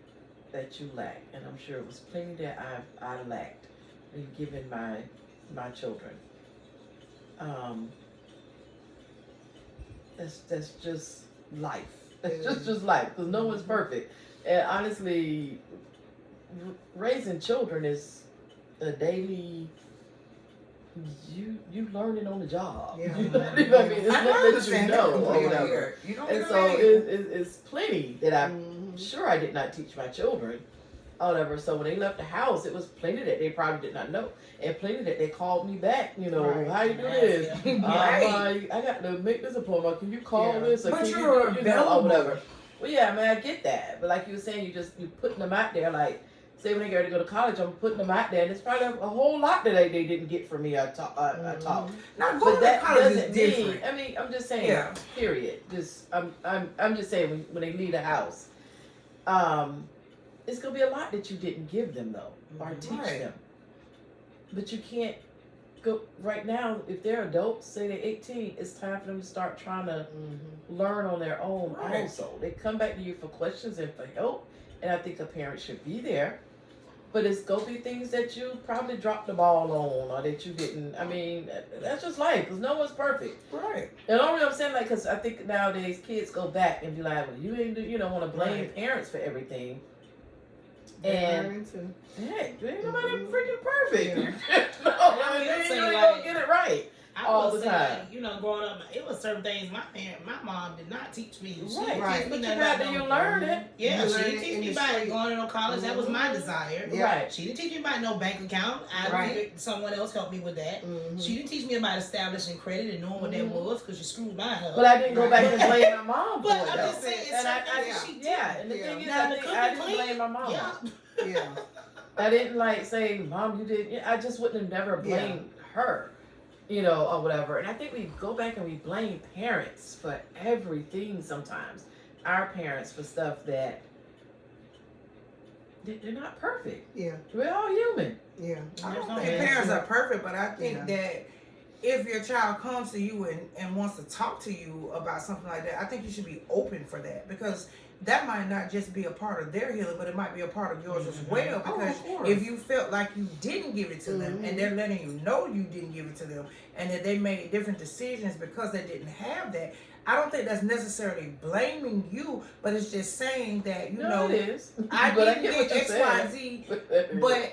you lack. And I'm sure it was plenty that I lacked in giving my children. That's just life. That's just life, because no one's perfect. And honestly, raising children is a daily. You learning on the job. Yeah. You know what I mean? It's not that you know or whatever. And so it's plenty that I'm sure I did not teach my children. Whatever. So when they left the house, it was plenty that they probably did not know, and plenty that they called me back. Right. How you do this? Right. I got to make this appointment. Can you call this? Or But can you're or available. whatever. Well, yeah, man, I get that. But like you were saying, you putting them out there. Like, say when they get ready to go to college, I'm putting them out there, and it's probably a whole lot that they didn't get from me. I taught. Not But going to that college is doesn't different. mean. I mean, I'm just saying. Yeah. Period. Just I'm just saying when they leave the house, it's gonna be a lot that you didn't give them though, or teach Right. them. But you can't go right now. If they're adults, say they're 18, it's time for them to start trying to learn on their own. Right. Also, they come back to you for questions and for help, and I think a parent should be there. But it's gonna be things that you probably dropped the ball on, or that you didn't. I mean, that's just life, because no one's perfect. Right. And all I'm saying, like, because I think nowadays kids go back and be like, well, you ain't, want to blame Right. parents for everything. They're And learning too. heck, ain't nobody freaking perfect. Yeah. No, I mean, you I'm ain't saying, gonna like, get it right. I all will the say, time. Growing up, it was certain things my mom did not teach me. She didn't Right. teach me But you nothing got about to no- learn it. Yeah, You she learn didn't it teach in me the about street. going to no college. That was my desire. Yeah. Right. She didn't teach me about no bank account. Right. Someone else helped me with that. Mhm. She didn't teach me about establishing credit and knowing what that was, because she screwed mine up. But I didn't go back and Right. blame my mom for But it. I'm though. just saying, it's And certain I, things she did. yeah, and the Yeah. thing is, Now, I the think cooking I didn't clean, blame my mom. Yeah. Yeah. I didn't like say, Mom, you did. I just wouldn't have never blamed her, or whatever. And I think we go back and we blame parents for everything sometimes. Our parents for stuff that they're not perfect. Yeah. We're all human. Yeah. I don't no think answer. parents are perfect, but I think Yeah. that if your child comes to you and wants to talk to you about something like that, I think you should be open for that, because that might not just be a part of their healing, but it might be a part of yours as well. Oh, Because of course. if you felt like you didn't give it to them, and they're letting you know you didn't give it to them, and that they made different decisions because they didn't have that, I don't think that's necessarily blaming you, but it's just saying that, No, it is. I But didn't get what get you're X, saying. Y, Z, but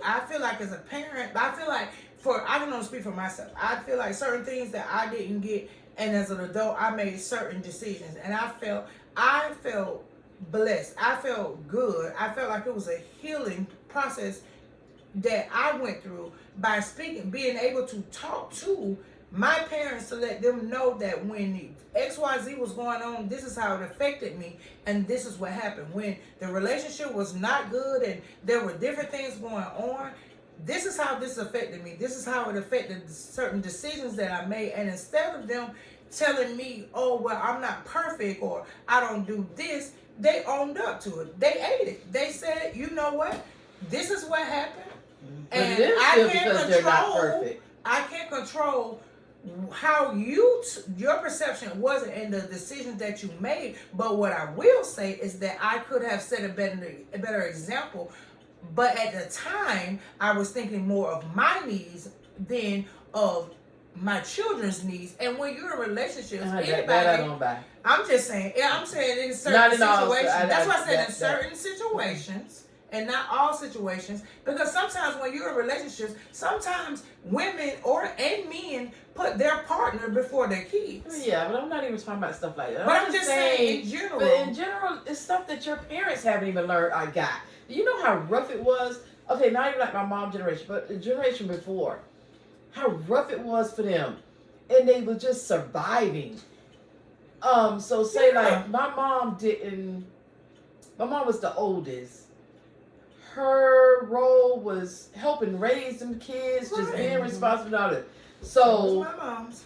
I feel like as a parent, I feel like I can only speak for myself. I feel like certain things that I didn't get, and as an adult, I made certain decisions, and I felt blessed. I felt good. I felt like it was a healing process that I went through by being able to talk to my parents to let them know that when XYZ was going on, this is how it affected me, and this is what happened. When the relationship was not good and there were different things going on, this is how this affected me. This is how it affected certain decisions that I made. And instead of them telling me, oh, well, I'm not perfect, or I don't do this, they owned up to it. They ate it. They said, you know what? This is what happened. But And it is I still can't because they're not control. perfect. I can't control how your perception wasn't in the decisions that you made. But what I will say is that I could have set a better example. But at the time, I was thinking more of my needs than of my children's needs. And when you're in relationships, That I don't buy. I'm just saying, I'm saying in certain Not in all, situations. That's why I said in that- certain situations, and not all situations, because sometimes when you're in relationships, sometimes women and men put their partner before their kids. Yeah, but I'm not even talking about stuff like that. But I'm just saying in general. But in general, it's stuff that your parents haven't even learned. I got. You know how rough it was? Okay, not even like my mom's generation, but the generation before. How rough it was for them. And they were just surviving. So say like my mom was the oldest. Her role was helping raise them kids, just being responsible and all that. So my mom's.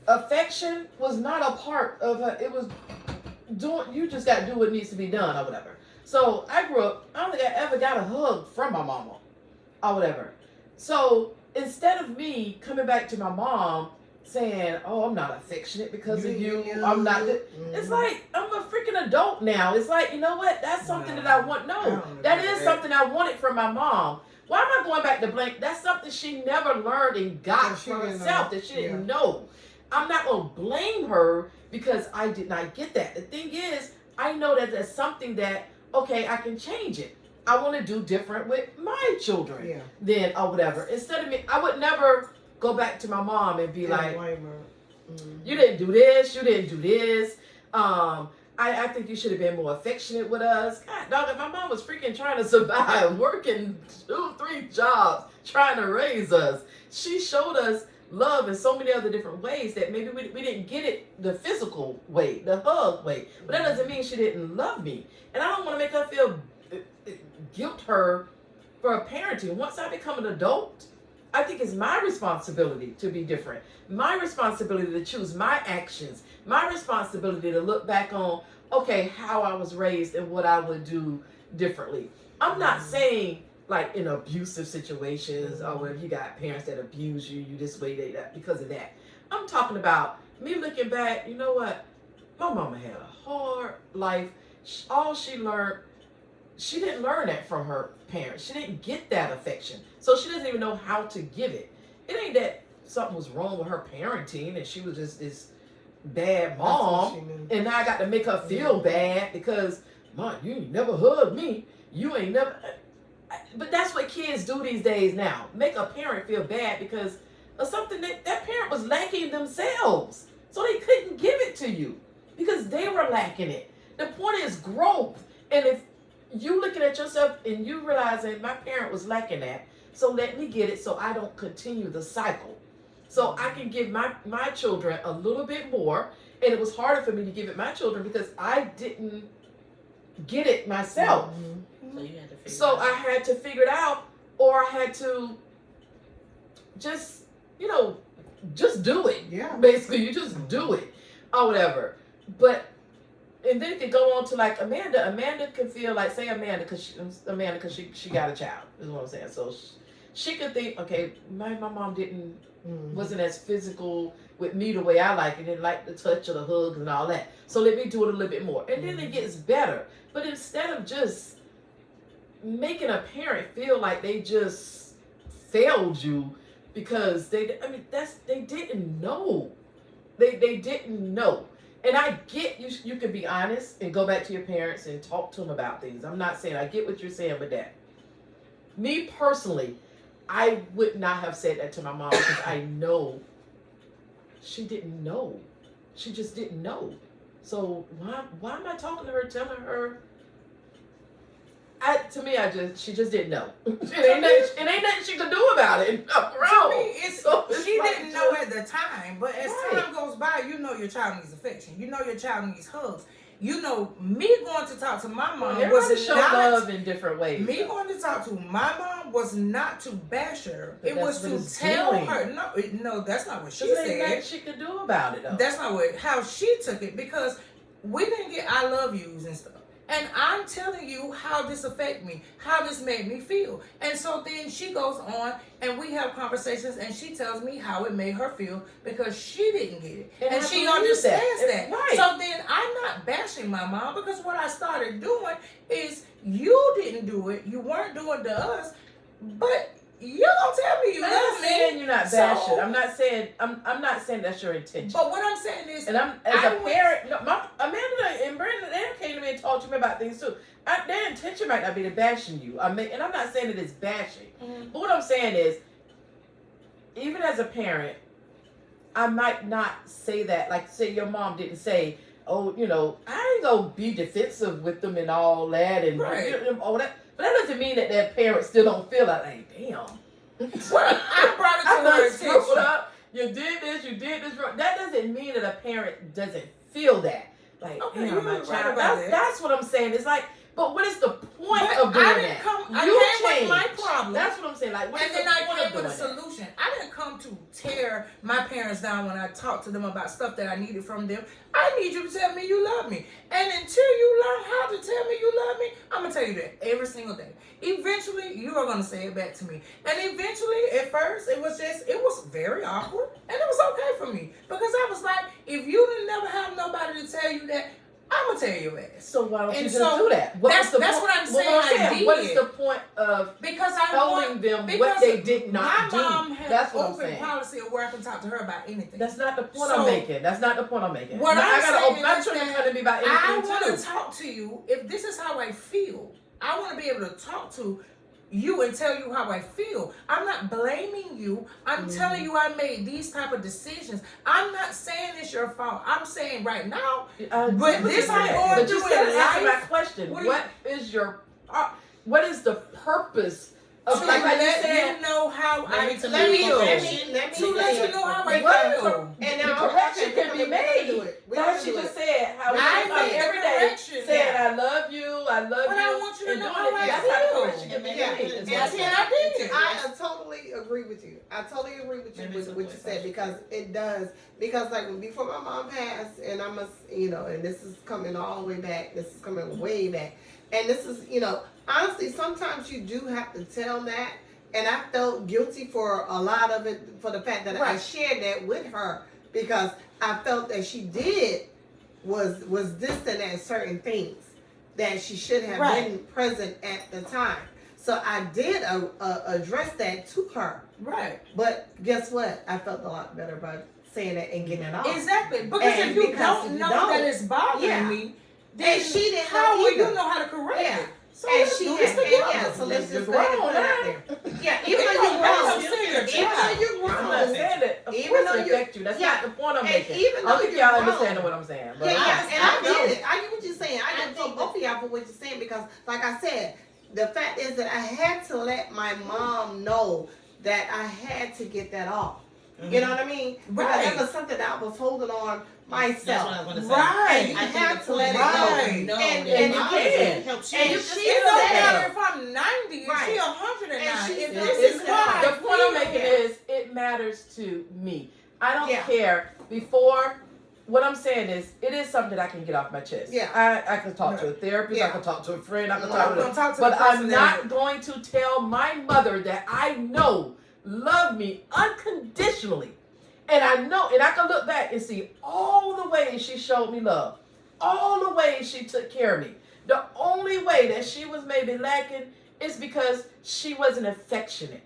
affection was not a part of her. It was you just got to do what needs to be done or whatever. So I grew up, I don't think I ever got a hug from my mama or whatever. So instead of me coming back to my mom saying, oh, I'm not affectionate because of you, I'm not, it's like, I'm a freaking adult now. It's like, you know what? That's something that I want. No, that is something I wanted from my mom. Why am I going back to blame? That's something she never learned and got for herself that she didn't know. I'm not going to blame her because I did not get that. The thing is, I know that there's something that, okay, I can change it. I want to do different with my children than or whatever. Instead of me, I would never go back to my mom and be like, you didn't do this, you didn't do this. I think you should have been more affectionate with us. God, dog, my mom was freaking trying to survive, working 2-3 jobs, trying to raise us. She showed us love in so many other different ways that maybe we didn't get it the physical way, the hug way. But that doesn't mean she didn't love me. And I don't want to make her feel guilt her for parenting. Once I become an adult, I think it's my responsibility to be different. My responsibility to choose my actions. My responsibility to look back on, okay, how I was raised and what I would do differently. I'm not saying like in abusive situations, or where you got parents that abuse you, you this way, that because of that. I'm talking about me looking back. You know what? My mama had a hard life. All she learned, she didn't learn that from her parents. She didn't get that affection, so she doesn't even know how to give it. It ain't that something was wrong with her parenting and she was just this bad mom, and now I got to make her feel bad because, Mom, you ain't never hugged me. You ain't never. But that's what kids do these days now. Make a parent feel bad because of something that parent was lacking themselves. So they couldn't give it to you because they were lacking it. The point is growth. And if you looking at yourself and you realizing my parent was lacking that, so let me get it so I don't continue the cycle. So I can give my children a little bit more. And it was harder for me to give it my children because I didn't get it myself. So you had to figure So it out. I had to figure it out, or I had to just, just do it. Yeah. Basically, you just do it or whatever. But, and then it could go on to like Amanda. Amanda can feel like, say Amanda, because she got a child, is what I'm saying. So she could think, okay, my mom wasn't as physical with me the way I like it, didn't like the touch or the hugs and all that. So let me do it a little bit more. And then it gets better. But instead of just making a parent feel like they just failed you because they didn't know. They didn't know. And I get you can be honest and go back to your parents and talk to them about things. I'm not saying, I get what you're saying with that. Me personally, I would not have said that to my mom because I know she didn't know. She just didn't know. So why am I talking to her, telling her? She just didn't know. It ain't nothing she could do about it. To me, she like didn't know at the time, but as time goes by, you know your child needs affection. You know your child needs hugs. You know, me going to talk to my mom Everybody show love in different ways. Me going to talk to my mom was not to bash her. But it was to tell her. No, that's not what she said. Ain't nothing she could do about it though. That's not how she took it, because we didn't get I love yous and stuff. And I'm telling you how this affected me, how this made me feel. And so then she goes on and we have conversations and she tells me how it made her feel because she didn't get it. And she understands that. Right. So then I'm not bashing my mom, because what I started doing is you didn't do it. You weren't doing it to us, but you don't tell me you love me. I'm not saying you're not bashing. I'm not saying that's your intention. But what I'm saying is, and I'm as a parent. No, Amanda and Brandon, they came to me and talked to me about things too. Their intention might not be to bashing you. And I'm not saying it is bashing. Mm-hmm. But what I'm saying is, even as a parent, I might not say that. Like, say your mom didn't say, "Oh, I ain't gonna be defensive with them and all that and all that." But that doesn't mean that their parents still don't feel like, damn. Well, I brought it to her attention. Up. You did this wrong. That doesn't mean that a parent doesn't feel that. Like, okay, damn, my right child. about That's what I'm saying. It's like, but what is the point of doing that? I came with my problem. That's what I'm saying. Like, and then I came with a solution. I didn't come to tear my parents down when I talked to them about stuff that I needed from them. I need you to tell me you love me. And until you learn how to tell me you love me, I'm going to tell you that every single day. Eventually, you are going to say it back to me. And eventually, at first, it was very awkward. And it was okay for me. Because I was like, if you didn't never have nobody to tell you that, I'm going to tell your ass. So why don't you just do that? That's what I'm saying. I did. What is the point of telling them what they did not do? My mom had that's what open I'm saying. policy of where I can talk to her about anything. That's not the point I'm making. That's not the point I'm making. What I'm saying I'm is trying that to be about anything I too. want to talk to you. If this is how I feel, I want to be able to talk to you and tell you how I feel. I'm not blaming you. I'm telling you I made these type of decisions. I'm not saying it's your fault. I'm saying right now, but this I'm going through in life. My question: what is the purpose of to let you know how I feel? Let me to let you know how I feel. And the now correction can be made. Now she just said how we come every day saying I love you, I love you. But I want you to know how I that's how the feel. correction can be made. That's what I did. I totally agree with you. I totally agree with you with what you said, because it does. Because like before my mom passed, and I must, and this is coming all the way back. This is coming way back. And this is, honestly, sometimes you do have to tell that. And I felt guilty for a lot of it, for the fact that I Right. shared that with her, because I felt that she was distant at certain things that she should have Right. been present at the time. So I did address that to her. Right. But guess what? I felt a lot better about saying that and getting it off. Exactly. Because And if you because don't if you know don't, that it's bothering yeah. me, then And she didn't how know will you either. know how to correct Yeah. it? So And let's she do this and together. yeah, so let's You're just go ahead and grown, put it out right? there. Yeah, even It though don't you're matter. grown, I'm saying you're a even though child. you're I'm grown, not saying that. Of Even course though it you- affects you. That's yeah. not the point I'm And making. even I though don't think you're y'all grown- understanding what I'm saying. But Yeah, and I know. get it. I get what you're saying. I get for think both of y'all for what you're saying, because, like I said, the fact is that I had to let my mom know that I had to get that off. You know what I mean? Because Right. that was something that I was holding on That's what I myself. was gonna say. Right. You I think have the to point let is it go. you know And- that and mom you can. helps you. And You she just It feel don't said matter better. if I'm 90 and Right. she 109. And she If said this is it. why the I point I'm feel, making is it matters to me. I don't Yeah. care. Before, what I'm saying is, it is something that I can get off my chest. Yeah. I can talk to a therapist. I Yeah. can talk to a friend. I can Well, talk I'm to gonna talk to but the person I'm that- not going to tell my mother that I know loved me unconditionally. And I know, and I can look back and see all the ways she showed me love, all the ways she took care of me. The only way that she was maybe lacking is because she wasn't affectionate.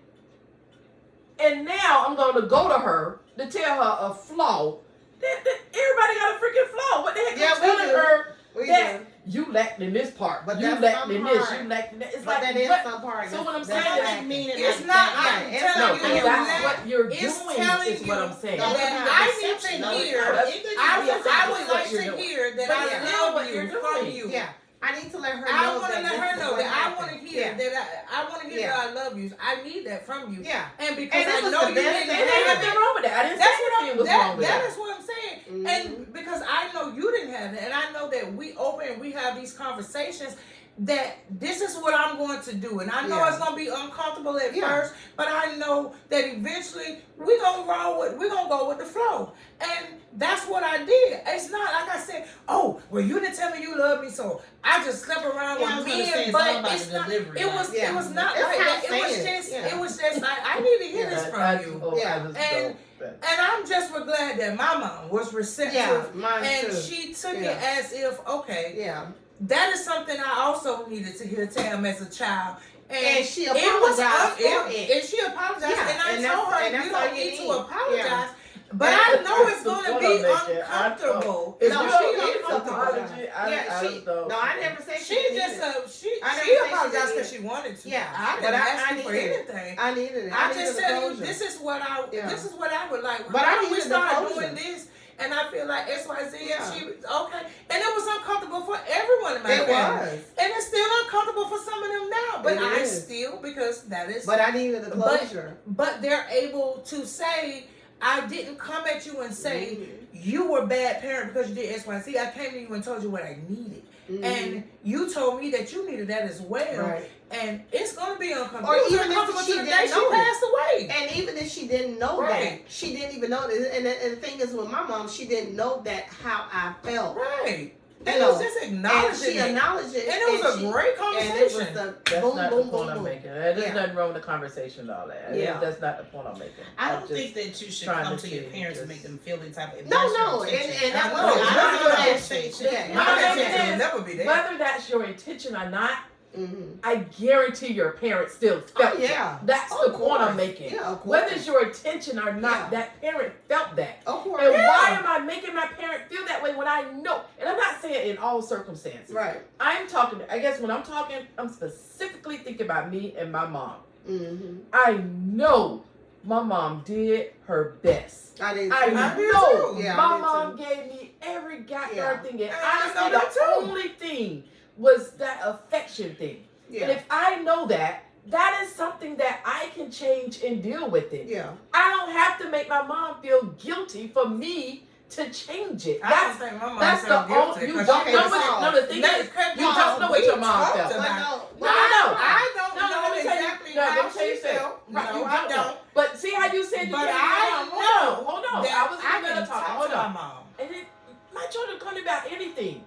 And now I'm going to go to her to tell her a flaw. Everybody got a freaking flaw. What the heck? Yeah, I'm we telling do. her We that do. you lacked in this part. But you that's lacked some in this. part. You lacked in that. It's But like that is what? some part. So what I'm that's saying is- lacking. mean it It's like not, that. I'm It's telling No, not you that. that's what you're It's doing. telling Is what you I'm saying. No, that it's I not need perception. to No, hear, that's- I would what like you're to doing. hear that But I yeah. love What you you're from doing. you. Yeah. I need to let her know I want to that let this her is know what that I want to happened. hear Yeah. that I want to hear Yeah. that I love you. I need that from you. Yeah. And because And it I was know the you best didn't thing. And ain't have nothing it. wrong with that. I didn't That's say what anything was wrong with that that. is what I'm saying. Mhm. And because I know you didn't have it, and I know that we open and we have these conversations, that this is what I'm going to do. And I know Yeah. it's going to be uncomfortable at Yeah. first, but I know that eventually we're going to go with the flow. And that's what I did. It's not like I said, oh, well, you didn't tell me you love me, so I just slept around Yeah, I was with gonna say, men. it's But all about it's the not, delivery, it was, like- it was not It's like how that. It was saying it, just, yeah. it was just like, I need to hear this from you. Yeah. And I'm just glad that my mom was receptive. Yeah, mine And too. she took Yeah. it as if, okay, Yeah. that is something I also needed to hear Tam as a child. And she it was apologized for it. And she apologized. Yeah, And I and told that's- her, and that's you all don't you need to need. apologize. Yeah. But I know it's going to What be I'm making. uncomfortable. If No, you she don't needs need to an apology, I Yeah, just don't. no, I never said She didn't just need it. she I never she said she apologized didn't because need she wanted to. Yeah, I but didn't I ask you for needed it. anything. I needed it. I needed just the said closure. this is what Yeah. this is what I would like. But I When we needed the started closure. doing this, and I feel like XYZ, Yeah. she okay, and it was uncomfortable for everyone in my It family. was. And it's still uncomfortable for some of them now, but It I is. still, because that is, But I needed the But- closure. but they're able to say, I didn't come at you and say, Mhm. you were a bad parent because you did XYZ. I came to you and told you what I needed. Mhm. And you told me that you needed that as well. Right. And it's going to be uncomfortable. Or It was even if uncomfortable she to the didn't day she know it. passed away. And even if she didn't know Right. that, she didn't even know that. And the thing is, with my mom, she didn't know that how I felt. Right. You And it know, was just And acknowledging she it. acknowledged it. And it was a great And it was conversation. the That's boom, not boom, the point boom, I'm boom. making. There's Yeah. nothing wrong with the conversation and all that. Yeah. That's not the point I'm making. I I'm don't just think that you should trying come to to your see, parents and just- make them feel any type of No, emotional no, attention. and that No, was it's I not was gonna gonna happen. yeah. My My intention thing will is, never be there. whether that's your intention or not, Mhm. I guarantee your parents still felt Oh, yeah. it. That's Of the point course. I'm making. Yeah, of course. Whether it's your intention or not, Yeah. that parent felt that. Of course. And Yeah. why am I making my parent feel that way when I know? And I'm not saying in all circumstances. Right. I'm talking, I guess when I'm talking, I'm specifically thinking about me and my mom. Mm-hmm. I know my mom did her best. I didn't. I I did know too. Yeah, my I did mom too. gave me every goddamn Yeah. thing. And And I honestly, know that the too. only thing was that affection thing. And Yeah. if I know that, that is something that I can change and deal with it. Yeah. I don't have to make my mom feel guilty for me to change it. I don't think my mom That's the felt guilty. only, you 'cause don't she know was what, pause. no, the thing No, is, because you don't know what we your mom talked felt. about But it. no. No, no. I don't No, know let me tell you- exactly no, let how me tell you she something. felt. Right, No, you I don't. But see how you said you But can't I get know No, hold on. that I was I in the middle can of talking. talk Hold to my on. mom. And then my children come to me about anything.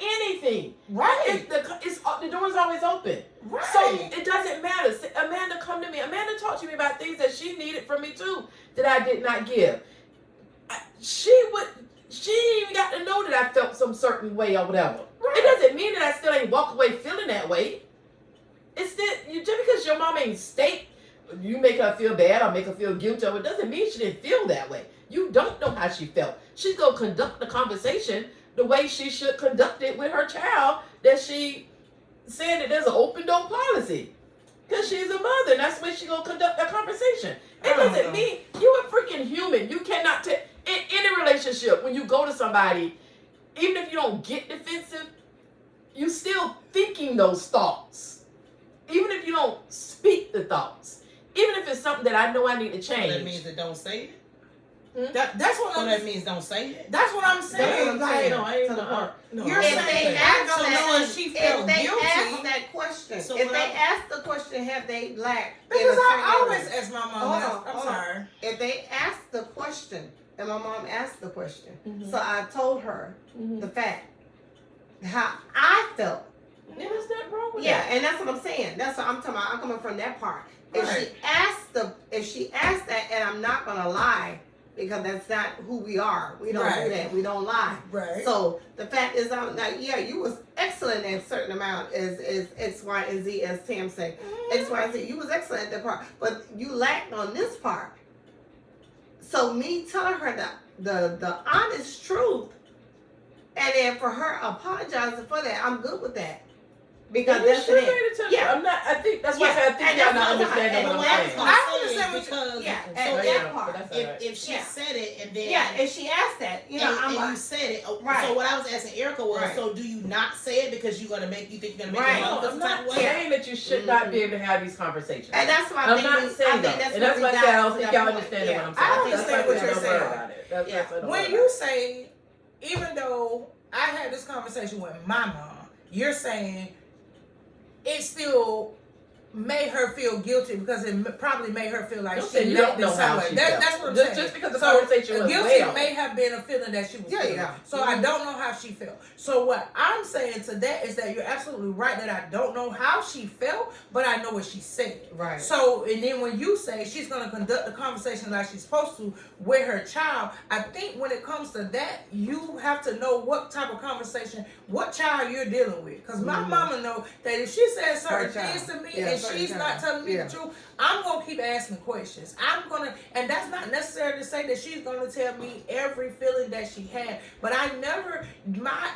anything. Right. The door's always open. Right. So it doesn't matter. Amanda come to me. Amanda talked to me about things that she needed from me too that I did not give. She didn't even got to know that I felt some certain way or whatever. Right. It doesn't mean that I still ain't walk away feeling that way. It's that just because your mom ain't state, you make her feel bad or make her feel guilty, it doesn't mean she didn't feel that way. You don't know how she felt. She's gonna conduct the conversation the way she should conduct it with her child, that she said that there's an open door policy. Because she's a mother, and that's the way she's gonna conduct that conversation. It doesn't mean you're a freaking human. You cannot take in any relationship when you go to somebody, even if you don't get defensive, you still thinking those thoughts. Even if you don't speak the thoughts. Even if it's something that I know I need to change. So that means that don't say it? That's what So that means don't say it? That's what I'm saying. That's No, I ain't to the gonna. part. No. You're If saying they ask ask her that- knowing she felt If they guilty. ask that question, So if what they I- ask the question, have they lacked? in a Because I certain always area? ask my mom Hold that. on, I'm hold on. sorry. If they ask the question, and my mom asked the question, Mhm. so I told her Mhm. the fact, how I felt. Yeah, there's nothing wrong with Yeah, that. and that's what I'm saying. That's what I'm talking about. I'm coming from that part. If Right. she asked that, and I'm not gonna lie, because that's not who we are. We don't do Right. that. We don't lie. Right. So the fact is, I'm like, yeah, you was excellent at a certain amount, is X, Y, and Z, as Tam said. X, Y, and Z. You was excellent at that part, but you lacked on this part. So me telling her the honest truth, and then for her apologizing for that, I'm good with that. Because You that's should it. pay attention. Yeah. I'm not. I think that's why I Yeah, said I think and y'all that's not what I'm understanding talking what about. I'm saying. I understand what because Yeah, so and So, that yeah, part. but that's all right. if she Yeah. said it and then Yeah, if she asked that, you know, I'm and like, you said it, Right. so what I was asking Erica was, Right. so do you not say it because you think you're gonna make Right. your mom No, feel I'm some type not of way? saying that you should not be able to have these conversations. and that's why I I'm think not I saying think that. that's And that's why why I we said I got don't to think that y'all point. understand Yeah. what I'm I saying. understand That's what why you're don't worry saying. about it. That's Yeah. why don't When worry you about say, even though I had this conversation with my mom, you're saying it still made her feel guilty because it probably made her feel like Don't she say you let don't know this how way. she That's felt. what I'm Just- saying. just because the So, conversation was guilty well. may have been a feeling that she was Yeah, feeling. yeah. So I don't know how she felt. So what I'm saying to that is that you're absolutely right that I don't know how she felt, but I know what she said. Right. So, and then when you say she's going to conduct the conversation like she's supposed to with her child, I think when it comes to that, you have to know what type of conversation, what child you're dealing with. Because my mama know that if she says certain Her child. things to me Yeah, and certain she's not child. telling me Yeah. the truth, I'm going to keep asking questions. And that's not necessarily to say that she's going to tell me every feeling that she had. But I never,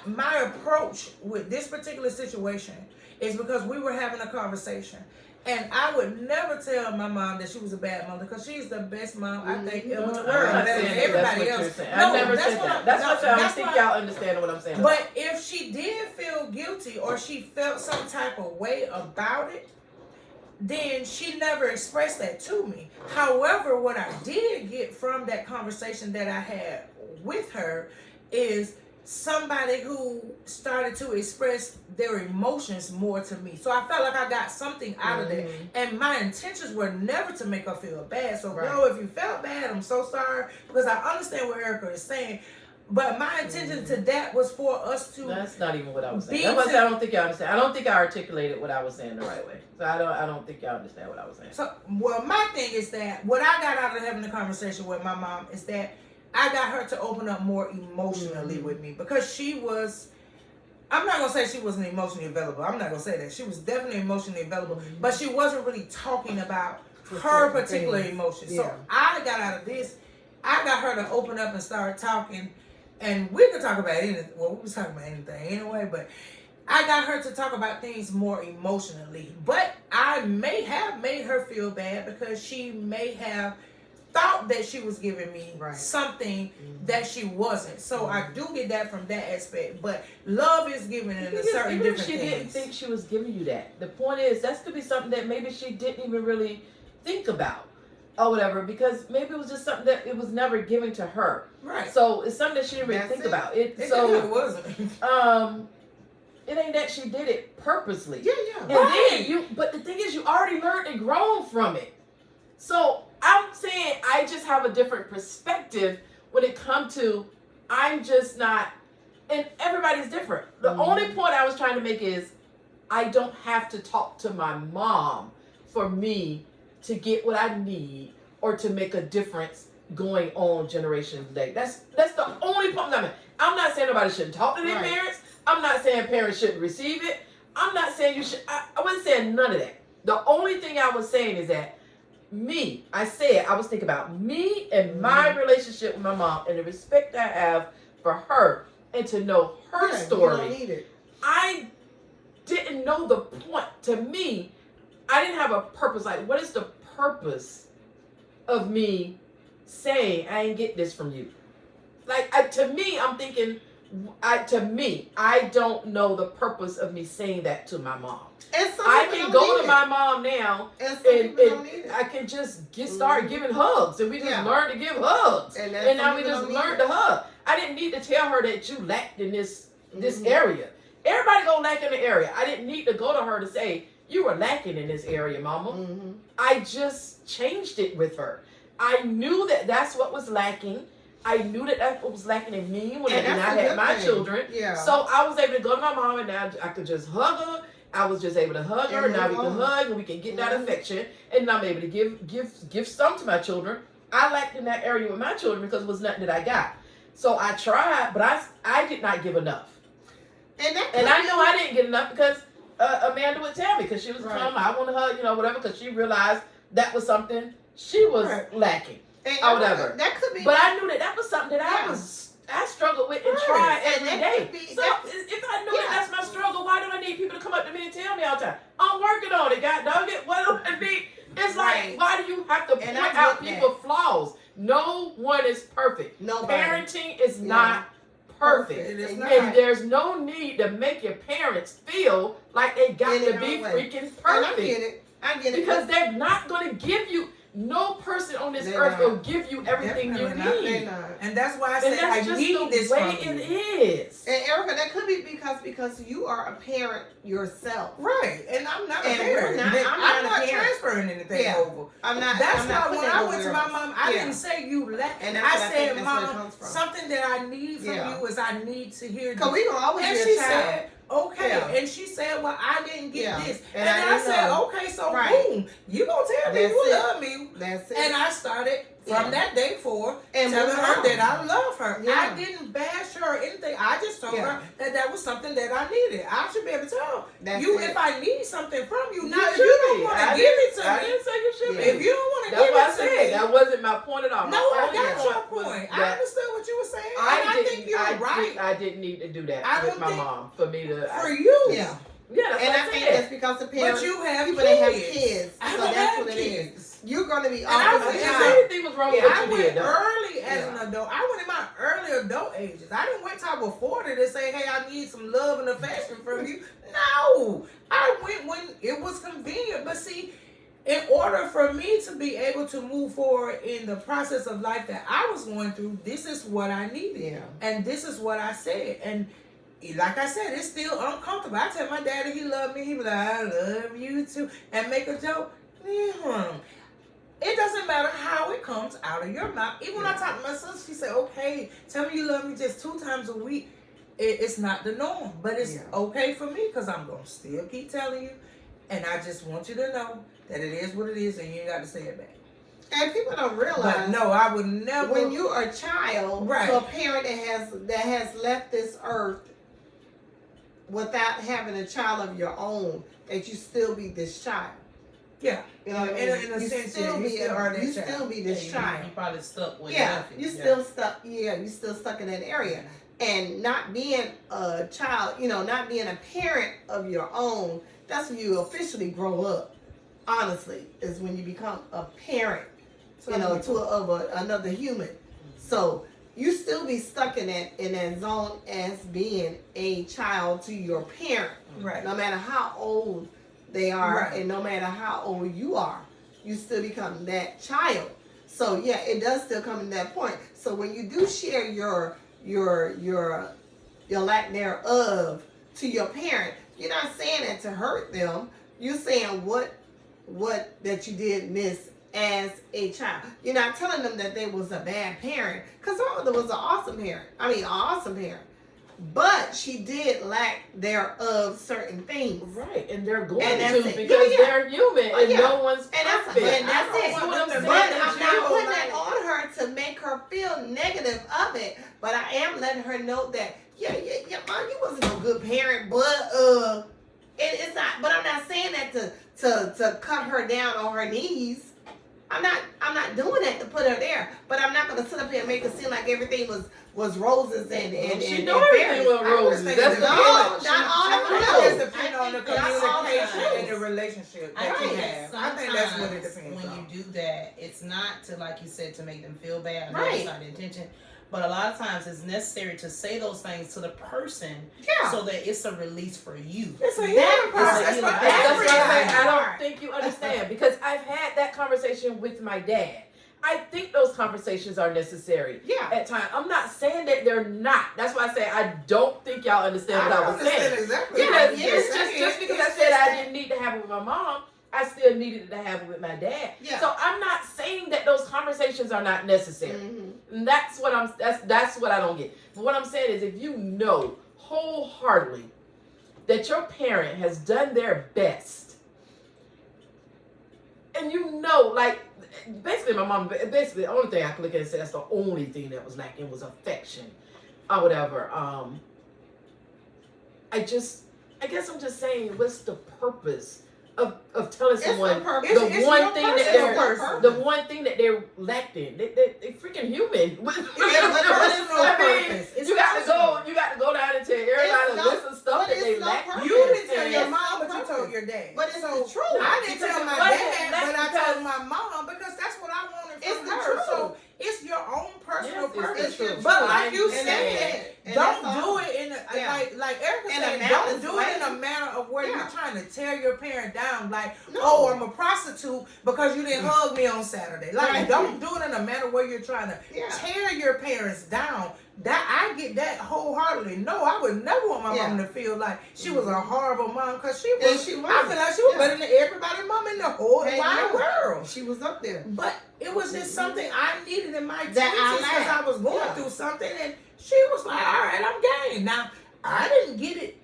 my approach with this particular situation is because we were having a conversation. And I would never tell my mom that she was a bad mother because she's the best mom I think ever in the I'm world. not Better saying than that that's everybody what you're else. saying. No, I never that's said what that. I'm- That's no, what I don't that's think why- y'all understand what I'm saying. But if she did feel guilty or she felt some type of way about it, then she never expressed that to me. However, what I did get from that conversation that I had with her is somebody who started to express their emotions more to me. So I felt like I got something out of that. And my intentions were never to make her feel bad. So, Right. girl, if you felt bad, I'm so sorry. Because I understand what Erica is saying. But my intention to that was for us to... That's not even what I was saying. Be That's why I to- said I don't think y'all understand. I don't think I articulated what I was saying the right way. So I don't think y'all understand what I was saying. So, well, my thing is that what I got out of having the conversation with my mom is that I got her to open up more emotionally with me because she was... I'm not going to say she wasn't emotionally available. I'm not going to say that. She was definitely emotionally available, but she wasn't really talking about her particular emotions. So Yeah. I got out of this, I got her to open up and start talking, and we could talk about anything. Well, we was talking about anything anyway, but I got her to talk about things more emotionally. But I may have made her feel bad because she may have thought that she was giving me Right. something that she wasn't. So I do get that from that aspect. But love is given in a Because certain even if different she didn't things. think she was giving you that, the point is that could be something that maybe she didn't even really think about or whatever, because maybe it was just something that it was never given to her. Right. So it's something that she didn't really That's think it. about. It definitely wasn't. It ain't that she did it purposely. Yeah, And yeah. then but the thing is, you already learned and grown from it. So I'm saying I just have a different perspective when it comes to, I'm just not And everybody's different. The only point I was trying to make is I don't have to talk to my mom for me to get what I need or to make a difference going on generations today. That's the only point I'm making. I'm not saying nobody shouldn't talk to their Right. parents. I'm not saying parents shouldn't receive it. I'm not saying you should. I wasn't saying none of that. The only thing I was saying is that I was thinking about me and my relationship with my mom and the respect I have for her and to know her story. You don't need it. I didn't know the point. To me, I didn't have a purpose. Like, what is the purpose of me saying I ain't get this from you? Like, to me, I'm thinking, I don't know the purpose of me saying that to my mom. And some I people can don't go need to it. my mom now And some and people don't need it. I can just start giving hugs, and we just Yeah. learn to give hugs, And and some now we people just don't learn need to hug. I didn't need to tell her that you lacked in this Mhm. area. Everybody gonna lack in the area. I didn't need to go to her to say you were lacking in this area, Mama. Mhm. I just changed it with her. I knew that that's what was lacking. I knew that that's what was lacking in me when I And that's a had good my thing. children. Yeah. So I was able to go to my mom, and now I could just hug her. I was just able to hug her. And Now we move can on. hug, and we can get that Mhm. affection. And I'm able to give some to my children. I lacked in that area with my children because it was nothing that I got. So I tried, but I did not give enough. And I know I didn't get enough because Amanda would tell me, because she was Right. come, I want to hug, whatever, because she realized that was something she was Right. lacking. And or whatever. That could be. But I knew that was something that Yeah. I struggled with and Right. tried And every that day. could be- So that- if I knew Yeah. that that's my struggle, why do I need people to come up to me and tell me all the time? I'm working on it, God dog it. What do I need? It's Right. like, why do you have to And point I out get people's flaws? No one is perfect. Nobody. Parenting is not perfect. It is And not. And there's no need to make your parents feel like they got In to their be own way. freaking And I perfect. get it. I get it. Because they're not going to give you, no person on this They're earth not. will give you everything you Definitely not. They're need. not. And that's why I And said I that's just need the this way from it you. is. And Erica, that could be because you are a parent yourself. Right, and I'm not a And parent. we're not- I'm I'm not a parent. transferring anything Yeah. over. I'm not. That's I'm not why when putting I that went to over my us. mom, I Yeah. didn't say you lack. And that's I what I think said, that's where it Mom, comes from. something that I need from Yeah. you is I need to hear Cause this. we gonna always And be she a child. said, okay. Yeah. And she said, well, I didn't get Yeah. this. And And I I didn't said, know. okay, so Right. boom, you gonna tell me That's you it. love me. That's it. And I started from Yeah. that day forward And telling moving her on. that I love her. Yeah. I didn't bash her or anything. I just told Yeah. her that that was something that I needed. I should be able to tell That's you it. if I need something from you. You Now, if should you don't be. want I to give it didn't- to I me, didn't say you should Yeah. be. if you don't want to That's give what I it to said. me, That wasn't my point at all. no, My I only got your was point. I that understood what you were saying. I and I didn't. think you're right. I didn't need to do that I with don't my think- mom for me to. For you. Yeah. Yeah, that's And what I think said. that's because the parents, But you have people kids. that have kids, I so don't that's have what it is. kids. You're gonna be And I always was- a If child. anything was wrong with I what you went did, though. early as Yeah. an adult. I went in my early adult ages. I didn't wait till I was 40 to say, hey, I need some love and affection from you. No. I went when it was convenient. But see, in order for me to be able to move forward in the process of life that I was going through, this is what I needed. Yeah. And this is what I said. And like I said, it's still uncomfortable. I tell my daddy he loved me. He was like, I love you too. And make a joke. It doesn't matter how it comes out of your mouth. Even when I talk to my sister, she said, okay, tell me you love me just 2 times a week. It's not the norm. But it's Yeah. okay for me because I'm going to still keep telling you. And I just want you to know that it is what it is and you ain't got to say it back. And people don't realize But no, I would never. when you are a child Right. to a parent that has left this earth without having a child of your own, that you still be this child. Yeah. You know what I mean? In a you sense, still yeah, be you still are that you child. still be this child. You probably stuck with Yeah, nothing. you still stuck. Yeah, you still stuck in that area, and not being a child, not being a parent of your own. That's when you officially grow up. Honestly, is when you become a parent, another human. So you still be stuck in that zone as being a child to your parent, Right. no matter how old they are, Right. and no matter how old you are, you still become that child. So yeah, it does still come to that point. So when you do share your lack thereof to your parent, you're not saying it to hurt them. You're saying what that you did miss as a child. You're not telling them that they was a bad parent, because her mother was an awesome parent. I mean, an awesome parent. but she did lack thereof certain things. Right, and they're going And to that's it. because Yeah, yeah. they're human Oh, and yeah. no one's And that's perfect. it. That's what I'm saying. But That I'm not you- putting that on her to make her feel negative of it. But I am letting her know that yeah, mom, you wasn't a good parent, but it's not. But I'm not saying that to cut her down on her knees. I'm not doing that to put her there. But I'm not gonna sit up here and make it seem like everything was roses and she and know everything fairies. was roses. That's the No, thing. not all of It them. just depends on the Not all the communication time. and the relationship I that you think have. that I think that's what it sometimes depends when on. you do that, it's not to, like you said, to make them feel bad. Right. That's not the intention. But a lot of times it's necessary to say those things to the person Yeah. so that it's a release for you. It's a That healing part, process it's for a healing That's process. what I'm saying. everybody. I don't think you understand because I've had that conversation with my dad. I think those conversations are necessary Yeah. at times. I'm not saying that they're not. That's why I say I don't think y'all understand what I was saying. exactly. Yeah, Because yeah, it's just because I said I didn't need to have it with my mom, I still needed to have it with my dad. Yeah. So I'm not saying that those conversations are not necessary. Mhm. And that's what that's what I don't get. But what I'm saying is if you know wholeheartedly that your parent has done their best, and you know, like basically my mom, basically the only thing I could look at and say that's the only thing that was lacking was affection or whatever. I guess I'm just saying, what's the purpose of telling someone It's the purpose. the It's one your thing that personal they're purpose. the one thing that they're lacking? They freaking human. It's a personal I mean, purpose. It's you got to personal. go down and tell everybody a no- list of stuff but that they it's no lack. purpose. You didn't tell It's your no mom, but you purpose. told your dad. But it's So, the truth. I didn't tell my Because dad, that's but I because- told my mom because that's what I wanted It's from the her. truth. So it's your own personal Yes, it's the purpose. truth. But like you And said, that's it. And don't that's do all. it in a, Yeah. like Erica In a said, malice don't do it in a way. manner of where Yeah. you're trying to tear your parent down. Like, No. oh, I'm a prostitute because you didn't hug me on Saturday. Like, Right. don't do it in a manner where you're trying to Yeah. tear your parents down. That I get that wholeheartedly. No, I would never want my Yeah. mom to feel like she was a horrible mom because she And was. she I was. feel like she was Yeah. better than everybody's mom in the whole Hey, wide yeah. world. She was up there. But it was just something I needed in my That I twenties because I lacked. was going Yeah. through something, and she was like, "All right, I'm game." Now I didn't get it,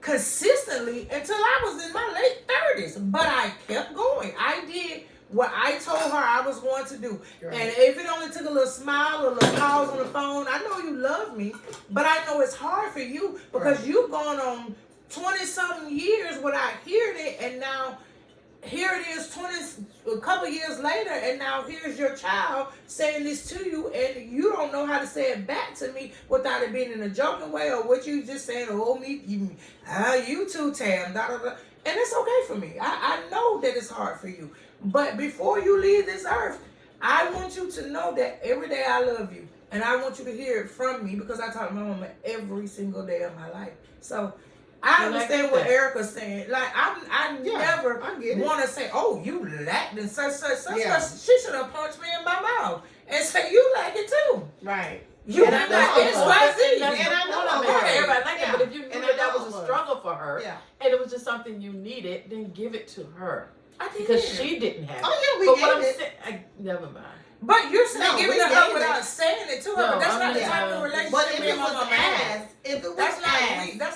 consistently until I was in my late 30s, but I kept going. I did what I told her I was going to do, Right. and if it only took a little smile or a little pause on the phone, I know you love me, but I know it's hard for you because you've gone on 20-something years without hearing it, and now here it is a couple years later, and now here's your child saying this to you, and you don't know how to say it back to me without it being in a joking way or what you just saying, oh, you too, Tam, da, da, da. And it's okay for me. I know that it's hard for you. But before you leave this earth, I want you to know that every day I love you. And I want you to hear it from me because I talk to my mama every single day of my life. So I understand what Erica's saying. Like, I never I get it. want to say, oh, you lacked in such. Yeah. She should have punched me in my mouth and say, you lack it too. Right. You And lack I know X, all Y, Z. That's And the I point know I'm all making. that. Everybody like Yeah. that, but if you knew And that I that know was a all struggle for her, Yeah. and it was just something you needed, then give it to her I did. because she didn't have it. Oh yeah, we But what I'm gave it. saying, never mind. But you're saying No, giving we it to her gave without it. saying it to her, No, but that's I'm not the just- type of relationship But if me it and was my mama had. asked, if it was That's asked,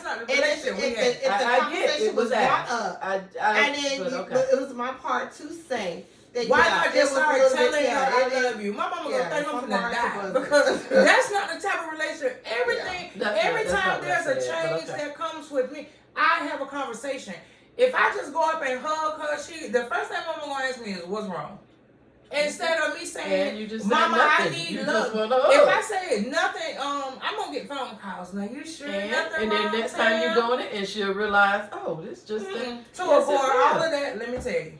not the and if relationship we had. the I get conversation it was was brought asked. up, I and then but you, okay. but it was my part to say that Why yeah, not it just was a start little telling bit, her I it- love you? My mama yeah, gonna think I'm some gonna parts die was- because that's not the type of relationship. Everything, every That's not time what I there's a said, but change okay. that comes with me, I have a conversation. If I just go up and hug her, the first thing my mama gonna ask me is, "What's wrong?" Instead of me saying, And you just said "Mama, nothing. I need You love." just wanna If hug. I say nothing, I'm gonna get phone calls. Now you sure nothing And then wrong, next time you Tam? go in it, and she'll realize, oh, this just To avoid all of that, let me tell you.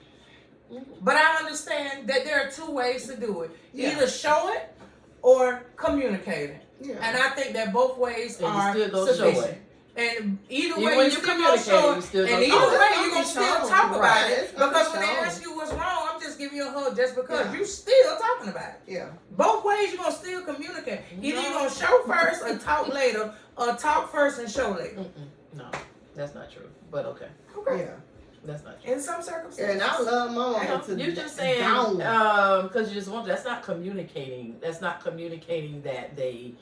But I understand that there are two ways to do it. Yeah. Either show it or communicate it. Yeah. And I think that both ways And you are still gonna show sufficient. it. And either Even way, when you you still gonna communicate, show you it. still And gonna either show it. way, It's you're gonna gonna be still shown. talk about Right. it. It's gonna Because be when they shown. ask you what's wrong, I'm just giving you a hug just because Yeah. you still talking about it. Yeah. Both ways you're gonna still communicate. Either No. you're gonna show first or talk later, or talk first and show later. No, that's not true. But okay. Okay. Yeah. That's not true. In some circumstances. And I love my mama to You're just saying down. because you just want. That's not communicating. That's not communicating that they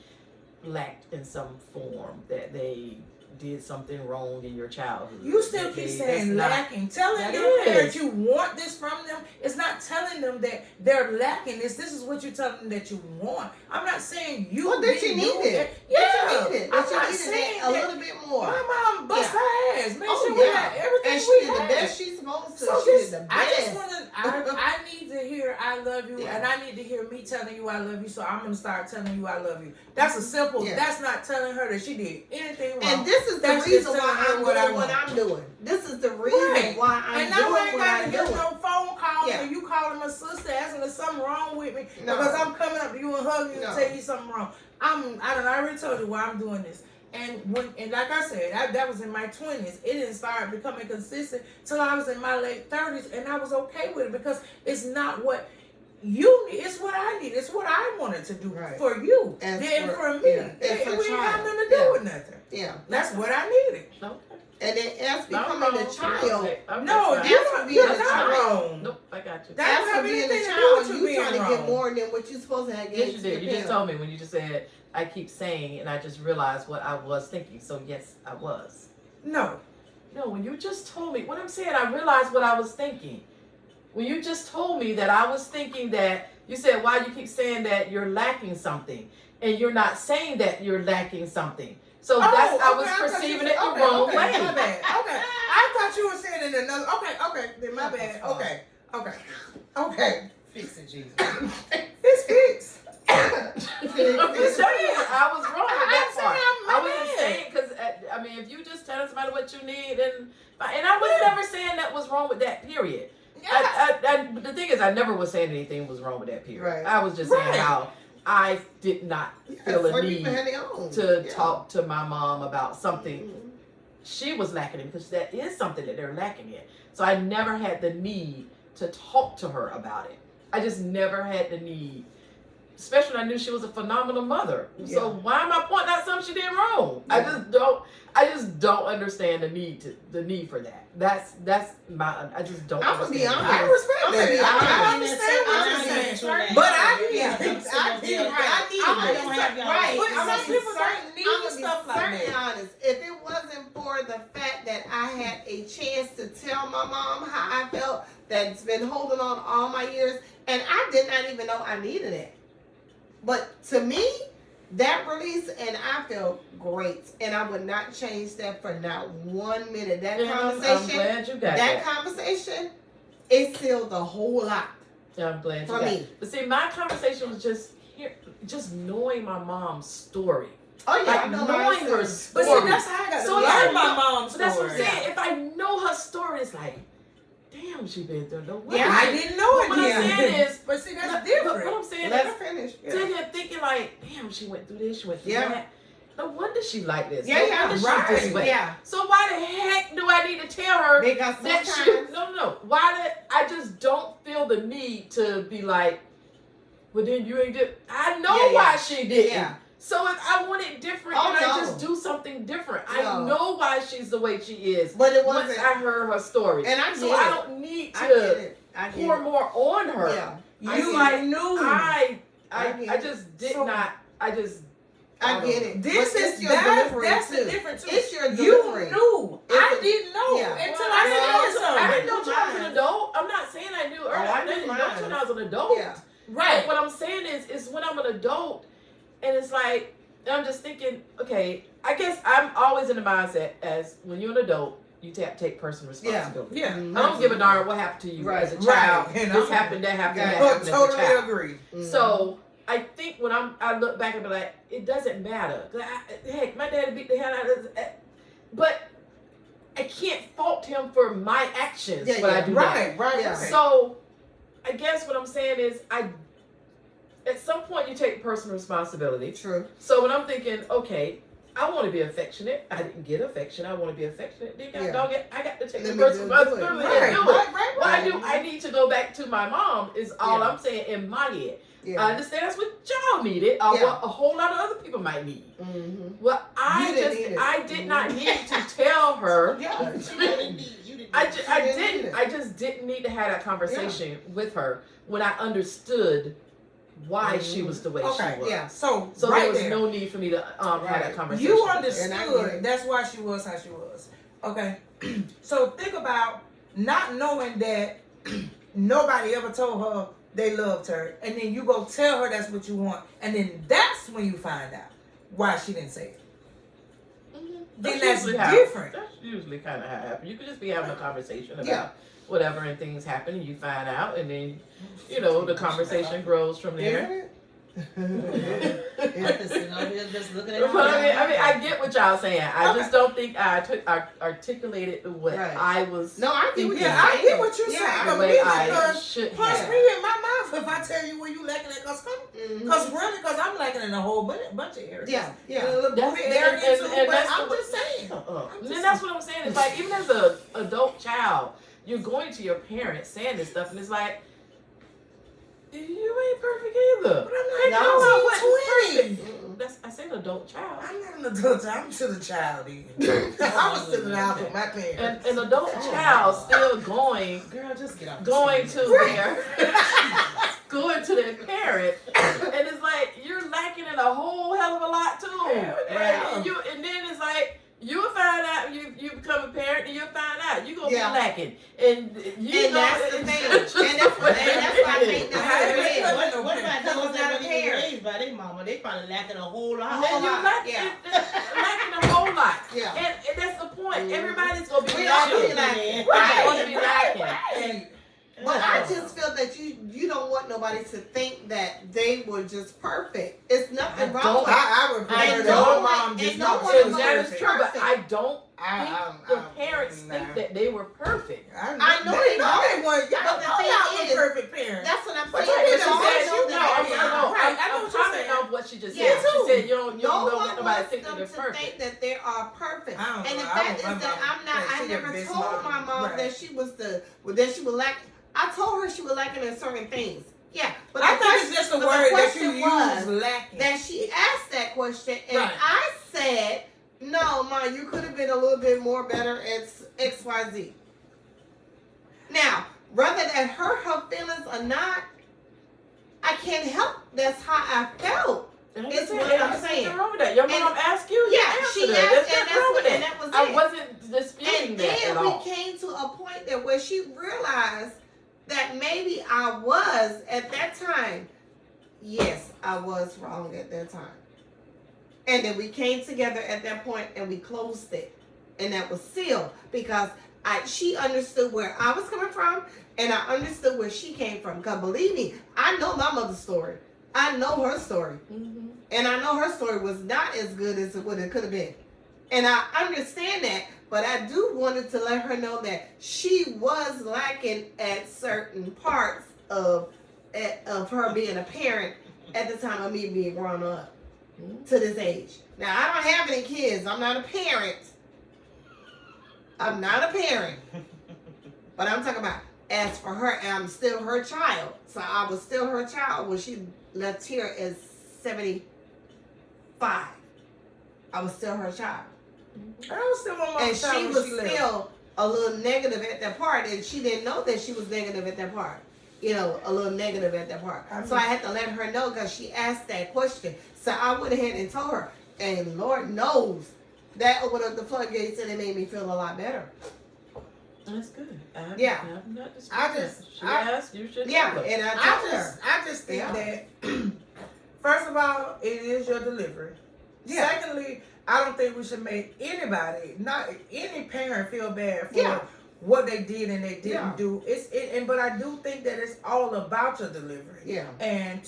lacked in some form, that they did something wrong in your childhood. You still keep saying lacking. Telling that your parents is. you want this from them is not telling them that they're lacking this. This is what you're telling them that you want. I'm not saying you Well, that you didn't need do it. Yeah, That you need it. I'm That not you saying needed a that. little bit more. My mom bust her ass. Make Oh, sure we yeah. had everything And she we did the had. best she's supposed to. So She just, did the I best. just want to, I need to hear I love you, Yeah. and I need to hear me telling you I love you, so I'm going to start telling you I love you. That's a simple, Yeah. that's not telling her that she did anything wrong. And this is the That's reason just why telling her I'm what I doing what want. I'm doing. This is the reason Right. why I'm And now I doing ain't what got to I'm get doing. no phone calls Yeah. or you calling my sister asking if something wrong with me No. because I'm coming up to you and hugging you No. and tell you something wrong. I already told you why I'm doing this. And like I said, that was in my 20s. It didn't start becoming consistent till I was in my late 30s, and I was okay with it because it's not what you need. It's what I need. It's what I wanted to do Right. for you. And Then for- for me, yeah. And for we ain't have child. nothing to do Yeah. with nothing. Yeah. That's what I needed. Okay. And then as No, becoming no, a child, okay, No, fine. you're being a not child. wrong. Nope, I got you. That don't after have being anything a to do child, with you you being trying to wrong. get more than what you're supposed to have. Yes, you did. You just told me when you just said, I keep saying, and I just realized what I was thinking. So, yes, I was. No. No, when you just told me, what I'm saying, I realized what I was thinking. When you just told me that I was thinking that, you said, why you keep saying that you're lacking something, and you're not saying that you're lacking something. So I was perceiving it the wrong way. My bad. Okay. I thought you were saying it another. Okay. Then my bad. Okay. Fix it, Jesus. It's fixed. I'm just saying, I was wrong with that part. I wasn't saying, because, I mean, if you just tell somebody what you need, and I was never saying that was wrong with that, period. Yeah. The thing is, I never was saying anything was wrong with that, period. Right. I was just saying Right. how I did not feel a need to Yeah. talk to my mom about something Mhm. she was lacking in, because that is something that they're lacking in. So I never had the need to talk to her about it. I just never had the need, especially when I knew she was a phenomenal mother. Yeah. So why am I pointing out something she did wrong? Yeah. I just don't understand the need for that. That's my. I just don't. I'm gonna be understand honest. I respect I'm gonna be that. I honest. understand what you're saying. But I need people don't need I'm gonna stuff be like certainly that. honest. If it wasn't for the fact that I had a chance to tell my mom how I felt, that's been holding on all my years, and I did not even know I needed it. But to me, that release, and I feel great, and I would not change that for not 1 minute. That I'm conversation, glad you got that conversation, it sealed a whole lot Yeah, I'm glad you for got me. But see, my conversation was just knowing my mom's story. Oh yeah, Like I know knowing her But story. see, that's how I got to So learn like, my mom's So that's what I'm story. saying. If I know her story, it's like, damn, she been through the work. Yeah, I didn't know it. What I'm then. saying is, But see, that's But different. what I'm saying Let is, her finish. sitting here thinking like, damn, she went through this, she went through Yeah. that. No wonder she like this. Yeah, no yeah, wonder she's right. this way. Yeah, So why the heck do I need to tell her because that she? sometimes No. Why did I just don't feel the need to be like, well then you ain't did. I know Yeah, why yeah. she didn't. Yeah. So if I want it different, Oh, and I no. just do something different. I No. know why she's the way she is. But it Once wasn't. I heard her story, And I so get I it. don't need I get to it. I get pour it. more on her. Yeah. You I get knew. I I get it. just did So- not. I just. I get it. This But is it's your that, delivery that's too. the difference too. It's your You delivery. knew. It's I a- didn't know yeah. until Well, I didn't said know. something. I didn't know till I was an Mine. adult. I'm not saying I knew earlier. I I knew didn't know mine. till I was an adult. Yeah. Right. But what I'm saying is when I'm an adult, and it's like I'm just thinking, okay, I guess I'm always in the mindset as when you're an adult, you take personal responsibility. Yeah. Mhm. I don't give a darn what happened to you Right. as a child. Right. And This I'm- happened, that happened, that Yeah. happened as a Totally child. agree. Mhm. So I think when I look back and be like, it doesn't matter. Heck, my daddy beat the hell out of us, but I can't fault him for my actions Yeah, when I yeah. do Right. Yeah. Right. So I guess what I'm saying is at some point you take personal responsibility. True. So when I'm thinking, okay, I want to be affectionate. I didn't get affection. I want to be affectionate. Then Yeah. I got to take Let the me personal do it. responsibility Right. and do it. Right. Why do I need to go back to my mom? Is all Yeah. I'm saying in my head. Yeah. I understand that's what y'all needed, or Yeah. what a whole lot of other people might need. Mm-hmm. Well, You didn't need it. I did not need to tell her. Yeah. You didn't need I just didn't need to have that conversation with her when I understood why she was the way she was. Yeah. So there was no need for me to have that conversation. You understood that's why she was how she was. Okay. So think about not knowing that nobody ever told her they loved her, and then you go tell her that's what you want, and then that's when you find out why she didn't say it. Then that's different. That's usually kind of how it happens. You could just be having a conversation about whatever, and things happen, and you find out, and then the conversation grows from there. Just looking at I get what y'all saying. I just don't think I articulated what I was. No, I get what you're saying. I get what you're saying. The way I should punch have. me in my mouth if I tell you where you lacking at, because I'm lacking in a whole bunch of areas. Yeah. And I'm just saying. And that's what I'm saying. It's like, even as an adult child, you're going to your parents saying this stuff, and it's like, you ain't perfect either. But I'm like, I'm 20. I said adult child. I'm not an adult child. I'm still a child even. I was still in the house with my parents. An adult child still going. Girl, just get out. Going to their parent, and it's like you're lacking in a whole hell of a lot too. And then it's like you'll find out you become a parent, and you'll find out you're gonna be lacking. And that's the thing. And that's why I think that's what about those that really raised by their mama? They probably lacking a whole lot. And you're lacking a whole lot. Yeah. And that's the point. Everybody's gonna be lacking. Right. Gonna be lacking. But I just feel that you don't want nobody to think that they were just perfect. It's nothing wrong with it. I would prefer that her mom just not perfect. That is true, but I don't think the parents think that they were perfect. I know they don't. But the thing is, perfect parents. That's what I'm But saying. I'm commenting on what she just said. She said you don't want nobody to think that they're perfect. Think that they are perfect. And the fact is that I never told my mom that she was that she would lack. I told her she was lacking in certain things. Yeah, but I think it's just a word that you use, lacking. That she asked that question, and I said, "No, Ma, you could have been a little bit more better at XYZ." Now, whether that hurt her feelings or not, I can't help. That's how I felt. It's what I'm saying. Wrong with that. Your mom asked you. Yeah, she asked, and that was it. I wasn't disputing that at all. And then we came to a point that where she realized that maybe I was at that time. Yes, I was wrong at that time. And then we came together at that point and we closed it. And that was sealed because she understood where I was coming from and I understood where she came from. Because believe me, I know my mother's story. I know her story. Mm-hmm. And I know her story was not as good as what it could have been. And I understand that. But I do wanted to let her know that she was lacking at certain parts of her being a parent at the time of me being grown up to this age. Now, I don't have any kids. I'm not a parent. But I'm talking about as for her, I'm still her child. So I was still her child when she left here at 75. I was still her child. I was still on my and she was still a little negative at that part, and she didn't know that she was negative at that part. A little negative at that part. So I had to let her know because she asked that question. So I went ahead and told her, and Lord knows that opened up the floodgates and it made me feel a lot better. That's good. I'm not disputing. You should. Yeah, and I just think that first of all, it is your delivery. Yeah. Secondly, I don't think we should make anybody, not any parent, feel bad for what they did and they didn't do. But I do think that it's all about your delivery. Yeah. And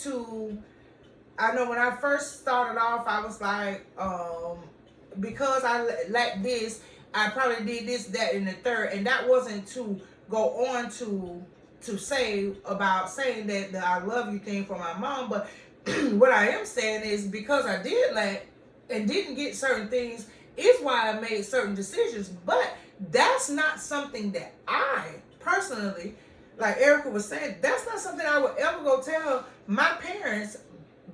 I know when I first started off, I was like, because I lacked this, I probably did this, that, and the third, and that wasn't to go on to say about saying that the I love you thing for my mom. But what I am saying is because I did lack and didn't get certain things is why I made certain decisions. But that's not something that I personally, like Erica was saying, that's not something I would ever go tell my parents.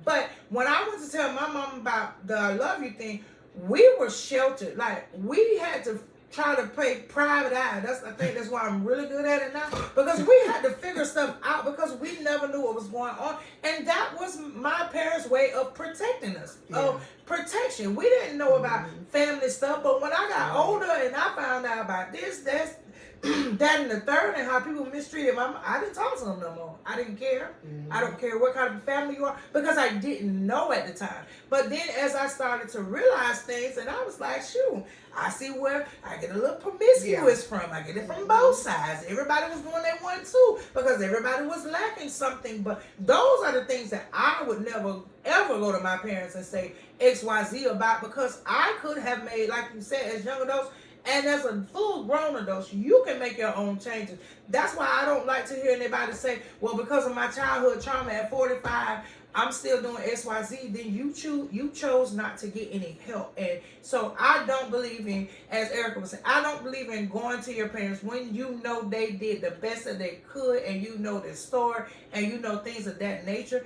But when I went to tell my mom about the I love you thing, we were sheltered. Like we had to try to play private eye. I think that's why I'm really good at it now. Because we had to figure stuff out because we never knew what was going on. And that was my parents' way of protecting us. Of protection. We didn't know about family stuff, but when I got older and I found out about this, that, and the third, and how people mistreated my mom, I didn't talk to them no more. I didn't care. I don't care what kind of family you are because I didn't know at the time. But then as I started to realize things, and I was like, shoot, I see where I get a little promiscuous from. I get it from both sides. Everybody was doing that one too because everybody was lacking something. But those are the things that I would never ever go to my parents and say XYZ about because I could have made, like you said, as young adults. And as a full-grown adult, you can make your own changes. That's why I don't like to hear anybody say, well, because of my childhood trauma at 45, I'm still doing XYZ. Then you chose not to get any help. And so I don't believe in, as Erica was saying, I don't believe in going to your parents when you know they did the best that they could and you know their story and you know things of that nature.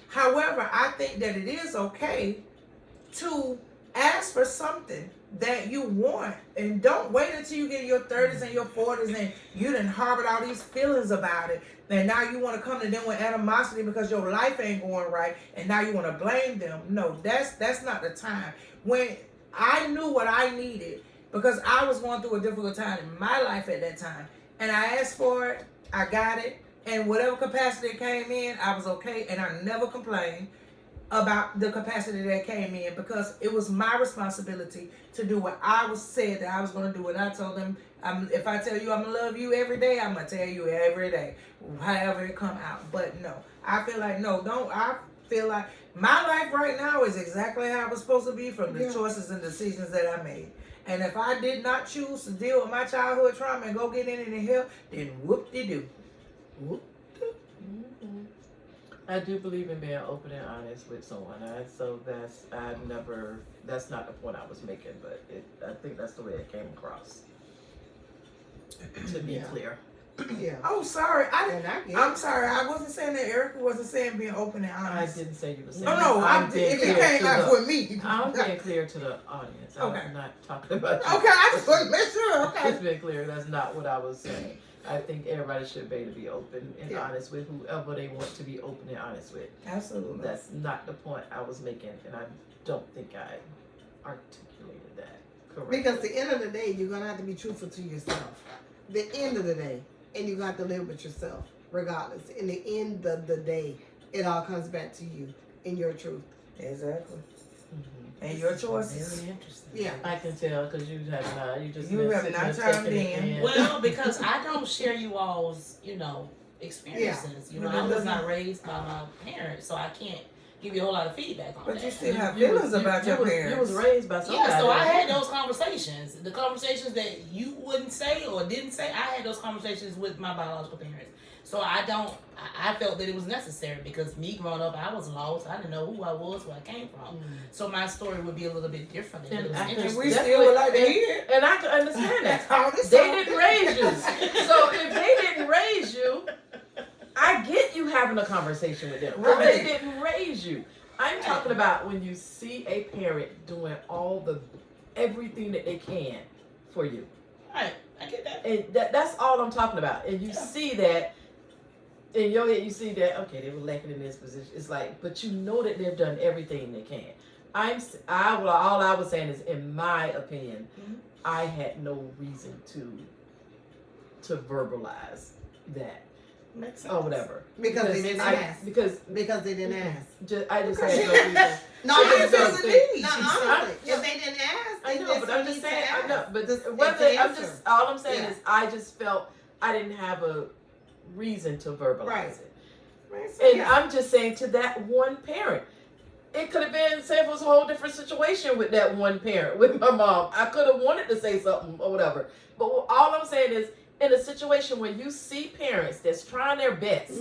However, I think that it is okay to ask for something that you want, and don't wait until you get in your 30s and your 40s and you done harbored all these feelings about it. And now you want to come to them with animosity because your life ain't going right, and now you want to blame them. No, that's not the time. When I knew what I needed because I was going through a difficult time in my life at that time, and I asked for it, I got it, and whatever capacity it came in, I was okay, and I never complained about the capacity that came in because it was my responsibility to do what I was said that I was going to do. And I told them, if I tell you I'm going to love you every day, I'm going to tell you every day, however it come out. But no, I feel like, I feel like my life right now is exactly how it was supposed to be from the choices and decisions that I made. And if I did not choose to deal with my childhood trauma and go get in any help, then whoop-de-doo. I do believe in being open and honest with someone. That's not the point I was making, but I think that's the way it came across. To be clear. Yeah. Oh, sorry. I'm it. sorry. I wasn't saying that Erica wasn't saying being open and honest. I didn't say you were saying No, if it came out with me. I'm being clear to the audience. Okay. I'm not talking about you. Okay, I just want to make sure. Okay. It's been clear. That's not what I was saying. I think everybody should be able to be open and honest with whoever they want to be open and honest with. Absolutely. That's not the point I was making, and I don't think I articulated that correctly. Because at the end of the day, you're going to have to be truthful to yourself. The end of the day. And you're going to have to live with yourself, regardless. In the end of the day, it all comes back to you and your truth. Exactly. And your choices. Very interesting. Yeah. I can tell because you have not. You have not chimed in. Well, because I don't share you all's, experiences. I was not raised by my parents, so I can't give you a whole lot of feedback on that. But you still have feelings about your parents. You was raised by somebody. Yeah, so I had those conversations. The conversations that you wouldn't say or didn't say, I had those conversations with my biological parents. So I felt that it was necessary because me growing up, I was lost. I didn't know who I was, where I came from. So my story would be a little bit different. And we still would like to hear it. And I can understand that. They didn't raise you. So if they didn't raise you, I get you having a conversation with them. But they didn't raise you. I'm talking about when you see a parent doing everything that they can for you. Right, I get that. And that's all I'm talking about. And you see that in your head, you see that, okay, they were lacking in this position. It's like, but you know that they've done everything they can. All I was saying is, in my opinion, I had no reason to verbalize that. Makes sense. Or whatever. Because they didn't ask. Because they didn't ask. I just had no reason. No, She feels the need. No, honestly, if they didn't ask, I know, but I'm just saying. I know, but answer. all I'm saying is, I just felt I didn't have a reason to verbalize it. And I'm just saying to that one parent. It could have been, say if it was a whole different situation with that one parent, with my mom. I could have wanted to say something or whatever. But all I'm saying is, in a situation where you see parents that's trying their best,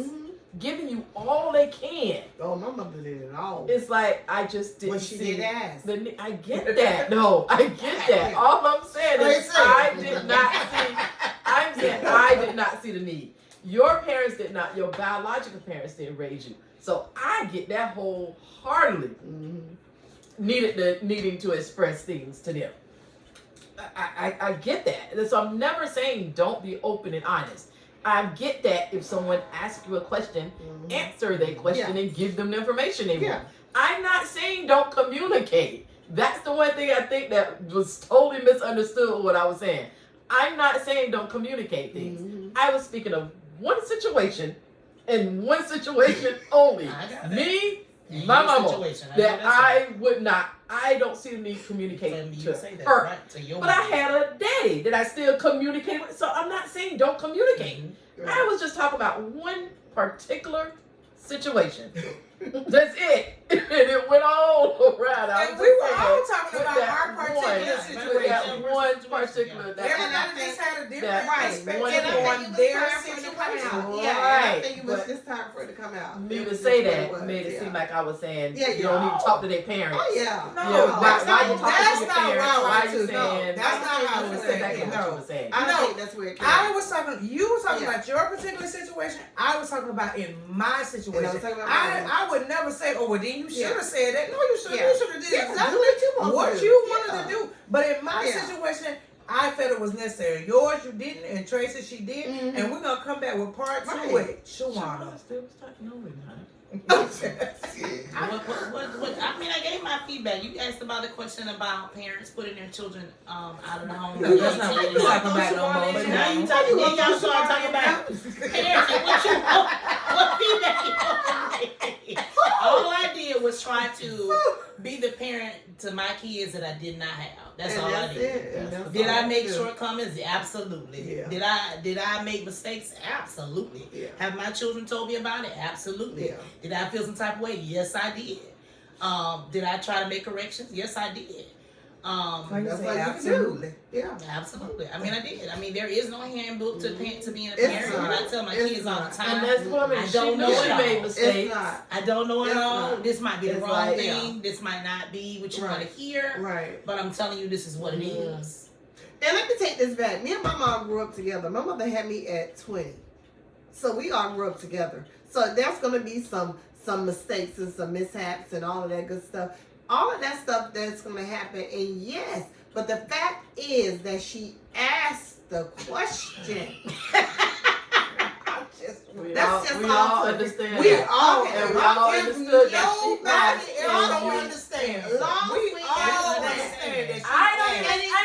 giving you all they can. Oh, my mother did it all. It's like, I just didn't she see. did ask. I get that. No, I get that. All I'm saying is, I did not see the need. Your parents did not, your biological parents didn't raise you. So I get that wholeheartedly needing to express things to them. I get that. And so I'm never saying don't be open and honest. I get that if someone asks you a question, answer that question and give them the information they want. I'm not saying don't communicate. That's the one thing I think that was totally misunderstood what I was saying. I'm not saying don't communicate things. I was speaking of one situation and one situation only. Me, my mama, that I would not, I don't see the need to communicate to her. Right? But I had a daddy that I still communicate with, so I'm not saying don't communicate. I was just talking about one particular situation. That's it. And it went all around. And we were all talking about our particular situation. One particular. Everybody just had a different perspective on their situation. situation. I think it was just time for it to come out. Me to say that made it seem like I was saying you don't need to talk to their parents. Oh yeah. No, why you talking to your parents? Why right you saying? That's not how I was saying. I don't think that's where it came. You were talking about your particular situation. I was talking about in my situation. I would never say, oh, well, then you should have said that. No, you should have. You should have did exactly what you wanted to do. But in my situation, I felt it was necessary. Yours, you didn't, and Tracy, she did. And we're going to come back with part 2 with Shawana. Still was talking over me, honey. I mean, I gave my feedback. You asked about the question about parents putting their children out of the home. No, that's not what we're talking about no more. But now you talking, then y'all start talking about parents and what feedback you want. All I did was try to be the parent to my kids that I did not have. That's all I did. Did I make shortcomings? Absolutely. Yeah. Did I make mistakes? Absolutely. Yeah. Have my children told me about it? Absolutely. Yeah. Did I feel some type of way? Yes, I did. Did I try to make corrections? Yes, I did. Absolutely. Yeah. Absolutely. I mean, I did. I mean, there is no handbook to being a parent. And I tell my kids all the time. And that's what I don't know it all. made mistakes. I don't know it all. Not. This might be the It's wrong like, thing. This might not be what you want to hear. Right. But I'm telling you, this is what it is. And let me take this back. Me and my mom grew up together. My mother had me at 20. So we all grew up together. So there's going to be some mistakes and some mishaps and all of that good stuff. All of that stuff that's going to happen. And yes, but the fact is that she asked the question. We all understand. We all understood that she don't understand. We all understand that she ain't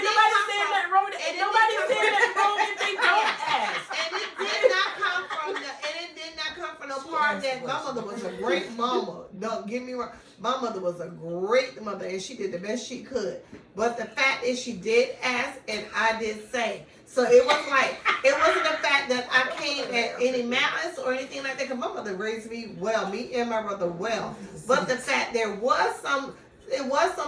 nobody saying that wrong. Nobody saying that wrong if they don't ask. And it did not come from the part that my mother was a great mama. Don't get me wrong. My mother was a great mother and she did the best she could. But the fact is she did ask and I did say. So it wasn't the fact that I came at any malice or anything like that. Because my mother raised me well, me and my brother well. But the fact there was some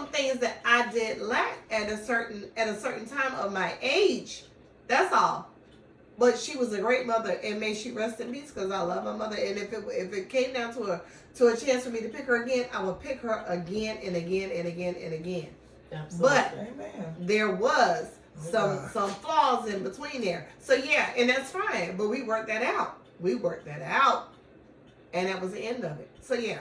things that I did lack at a certain time of my age. That's all. But she was a great mother, and may she rest in peace because I love my mother. And if it came down to a chance for me to pick her again, I would pick her again and again and again and again. Absolutely. But there was some flaws in between there. So yeah, and that's fine. But we worked that out. And that was the end of it. So yeah.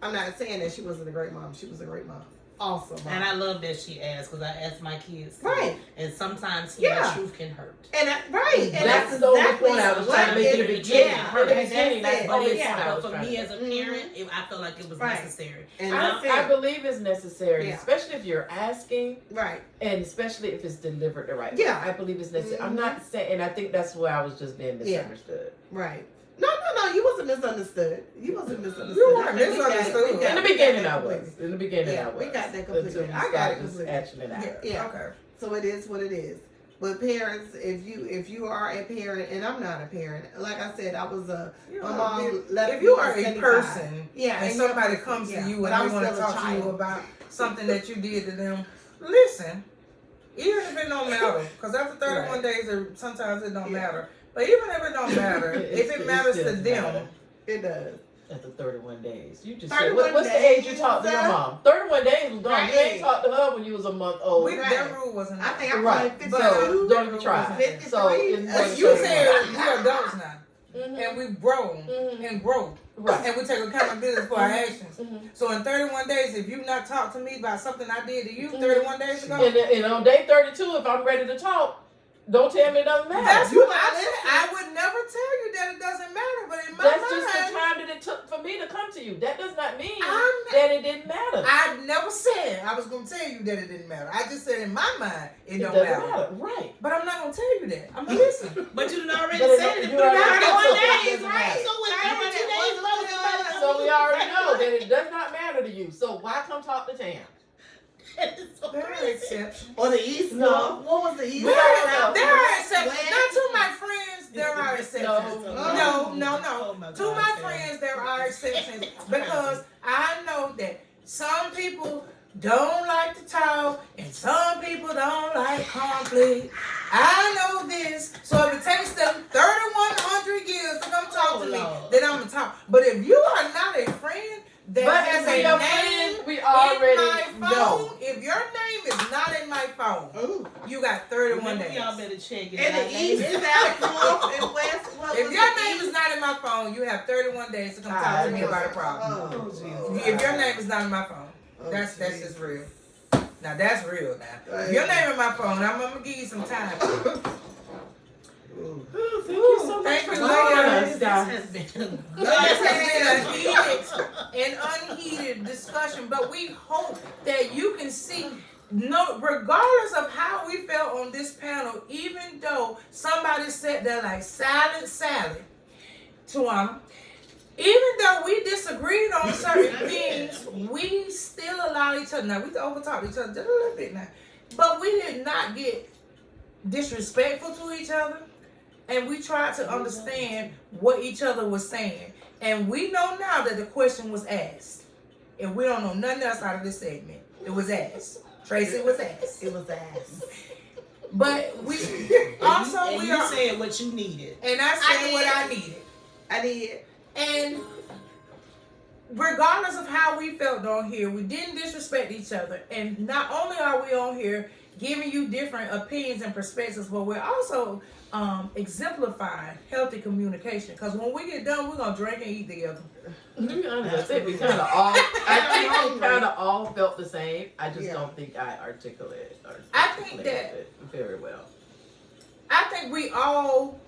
I'm not saying that she wasn't a great mom. She was a great mom. Awesome. Mom. And I love that she asked because I asked my kids. Right. And sometimes the truth can hurt. And that's the only point I was trying to make in the beginning. That's the only point I was for me as a parent, I felt like it was necessary. And I believe it's necessary, especially if you're asking. Right. And especially if it's delivered the right way. Yeah. I believe it's necessary. I'm not saying, and I think that's where I was just being misunderstood. Right. No, you wasn't misunderstood. You weren't misunderstood. In the beginning, I was. We got that completely. I got it completely. Acting it out. Yeah. Okay. So it is what it is. But parents, if you are a parent, and I'm not a parent, like I said, I was my mom left. If you are a person, and somebody comes to you and they want to talk to you about something that you did to them, listen. Even if it don't matter, because after 31 days, sometimes it don't matter. But even if it don't matter, if it matters to them, it does. After 31 days. You just said, what's the age you talked to your mom? 31 days was gone. You ain't talked to her when you was a month old. That rule wasn't. I think I'm right. 52. So don't even try. 53. So you said you're adults now. and we've grown and grown. Right. And we take accountability for our actions. Mhm. So in 31 days, if you not talk to me about something I did to you 31 days ago, And on day 32, if I'm ready to talk, don't tell me it doesn't matter. that's what I said. I would never tell you that it doesn't matter, but in my That's mind, just the time that it took for me to come to you. That does not mean I'm- that it didn't matter. I never said I was gonna tell you that it didn't matter. I just said in my mind it don't doesn't matter. Right. But I'm not gonna tell you that. I'm listening. But you done already But it said don't- it. you Put it already out said 1 it days, doesn't right? matter. So within 2 days, So we already know that it does not matter to you. So why come talk to Tam? So There are crazy. exceptions. Or the East? No. What was the East? We don't know. There are exceptions. When? Not to my friends, there are exceptions. No. No. Oh my To God, my Sam. friends, there are exceptions because I know that some people don't like to talk and some people don't like conflict. I know this, so if it takes them 3,100 years to come talk to me, Lord. then I'm gonna talk. But if you are not a friend that But has as a your name friend, we in already my know. phone, if your name is not in my phone, Ooh. you got 31 Remember, days. y'all better check it And out. the East, South, North, and West. What If was your the name East? is not in my phone, you have 31 days to come talk to me about a problem. Oh, Jesus. If your name is not in my phone, that's just real. Now that's real. Now, if your name in my phone, I'm gonna give you some time. Ooh. Oh, thank you so much Thank for you, joining ladies. us, This guys. has been This has been a heated and unheated discussion, but we hope that you can see. No, regardless of how we felt on this panel, even though somebody sat there like Silent Sally, Tuana, even though we disagreed on certain things, we still allowed each other. Now we overtalked each other just a little bit now, but we did not get disrespectful to each other, and we tried to understand what each other was saying. And we know now that the question was asked, and we don't know nothing else out of this segment. It was asked. Tracy was asked. It was ass. But we also and we you are, said what you needed. and I said what I needed. I did. And regardless of how we felt on here, we didn't disrespect each other. And not only are we on here giving you different opinions and perspectives, but we're also exemplifying healthy communication. Because when we get done, we're gonna drink and eat together. To be honest, I think we kind of all. I think we kind of all felt the same. I just don't think I articulated it very well. I think we all.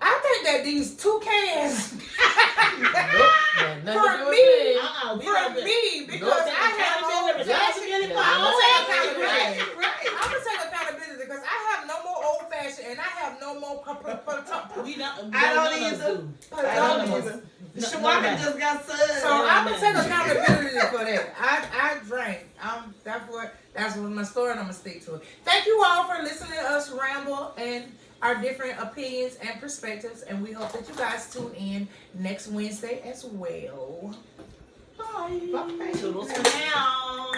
I think that these Tucans, Man, nothing to do for with me, me. for me, because I have no responsibility. I'm gonna take accountability. Right, right. I'm gonna take accountability because I have no more old fashioned and I have no more. We don't, I don't none of us either. do. I None don't of us. either. No, Shawanda no, just got sued. So I'm gonna take accountability for that. I drank. That's what my story, and I'm gonna stick to it. Thank you all for listening to us ramble and our different opinions and perspectives, and we hope that you guys tune in next Wednesday as well. Bye. Bye. Toodles for now.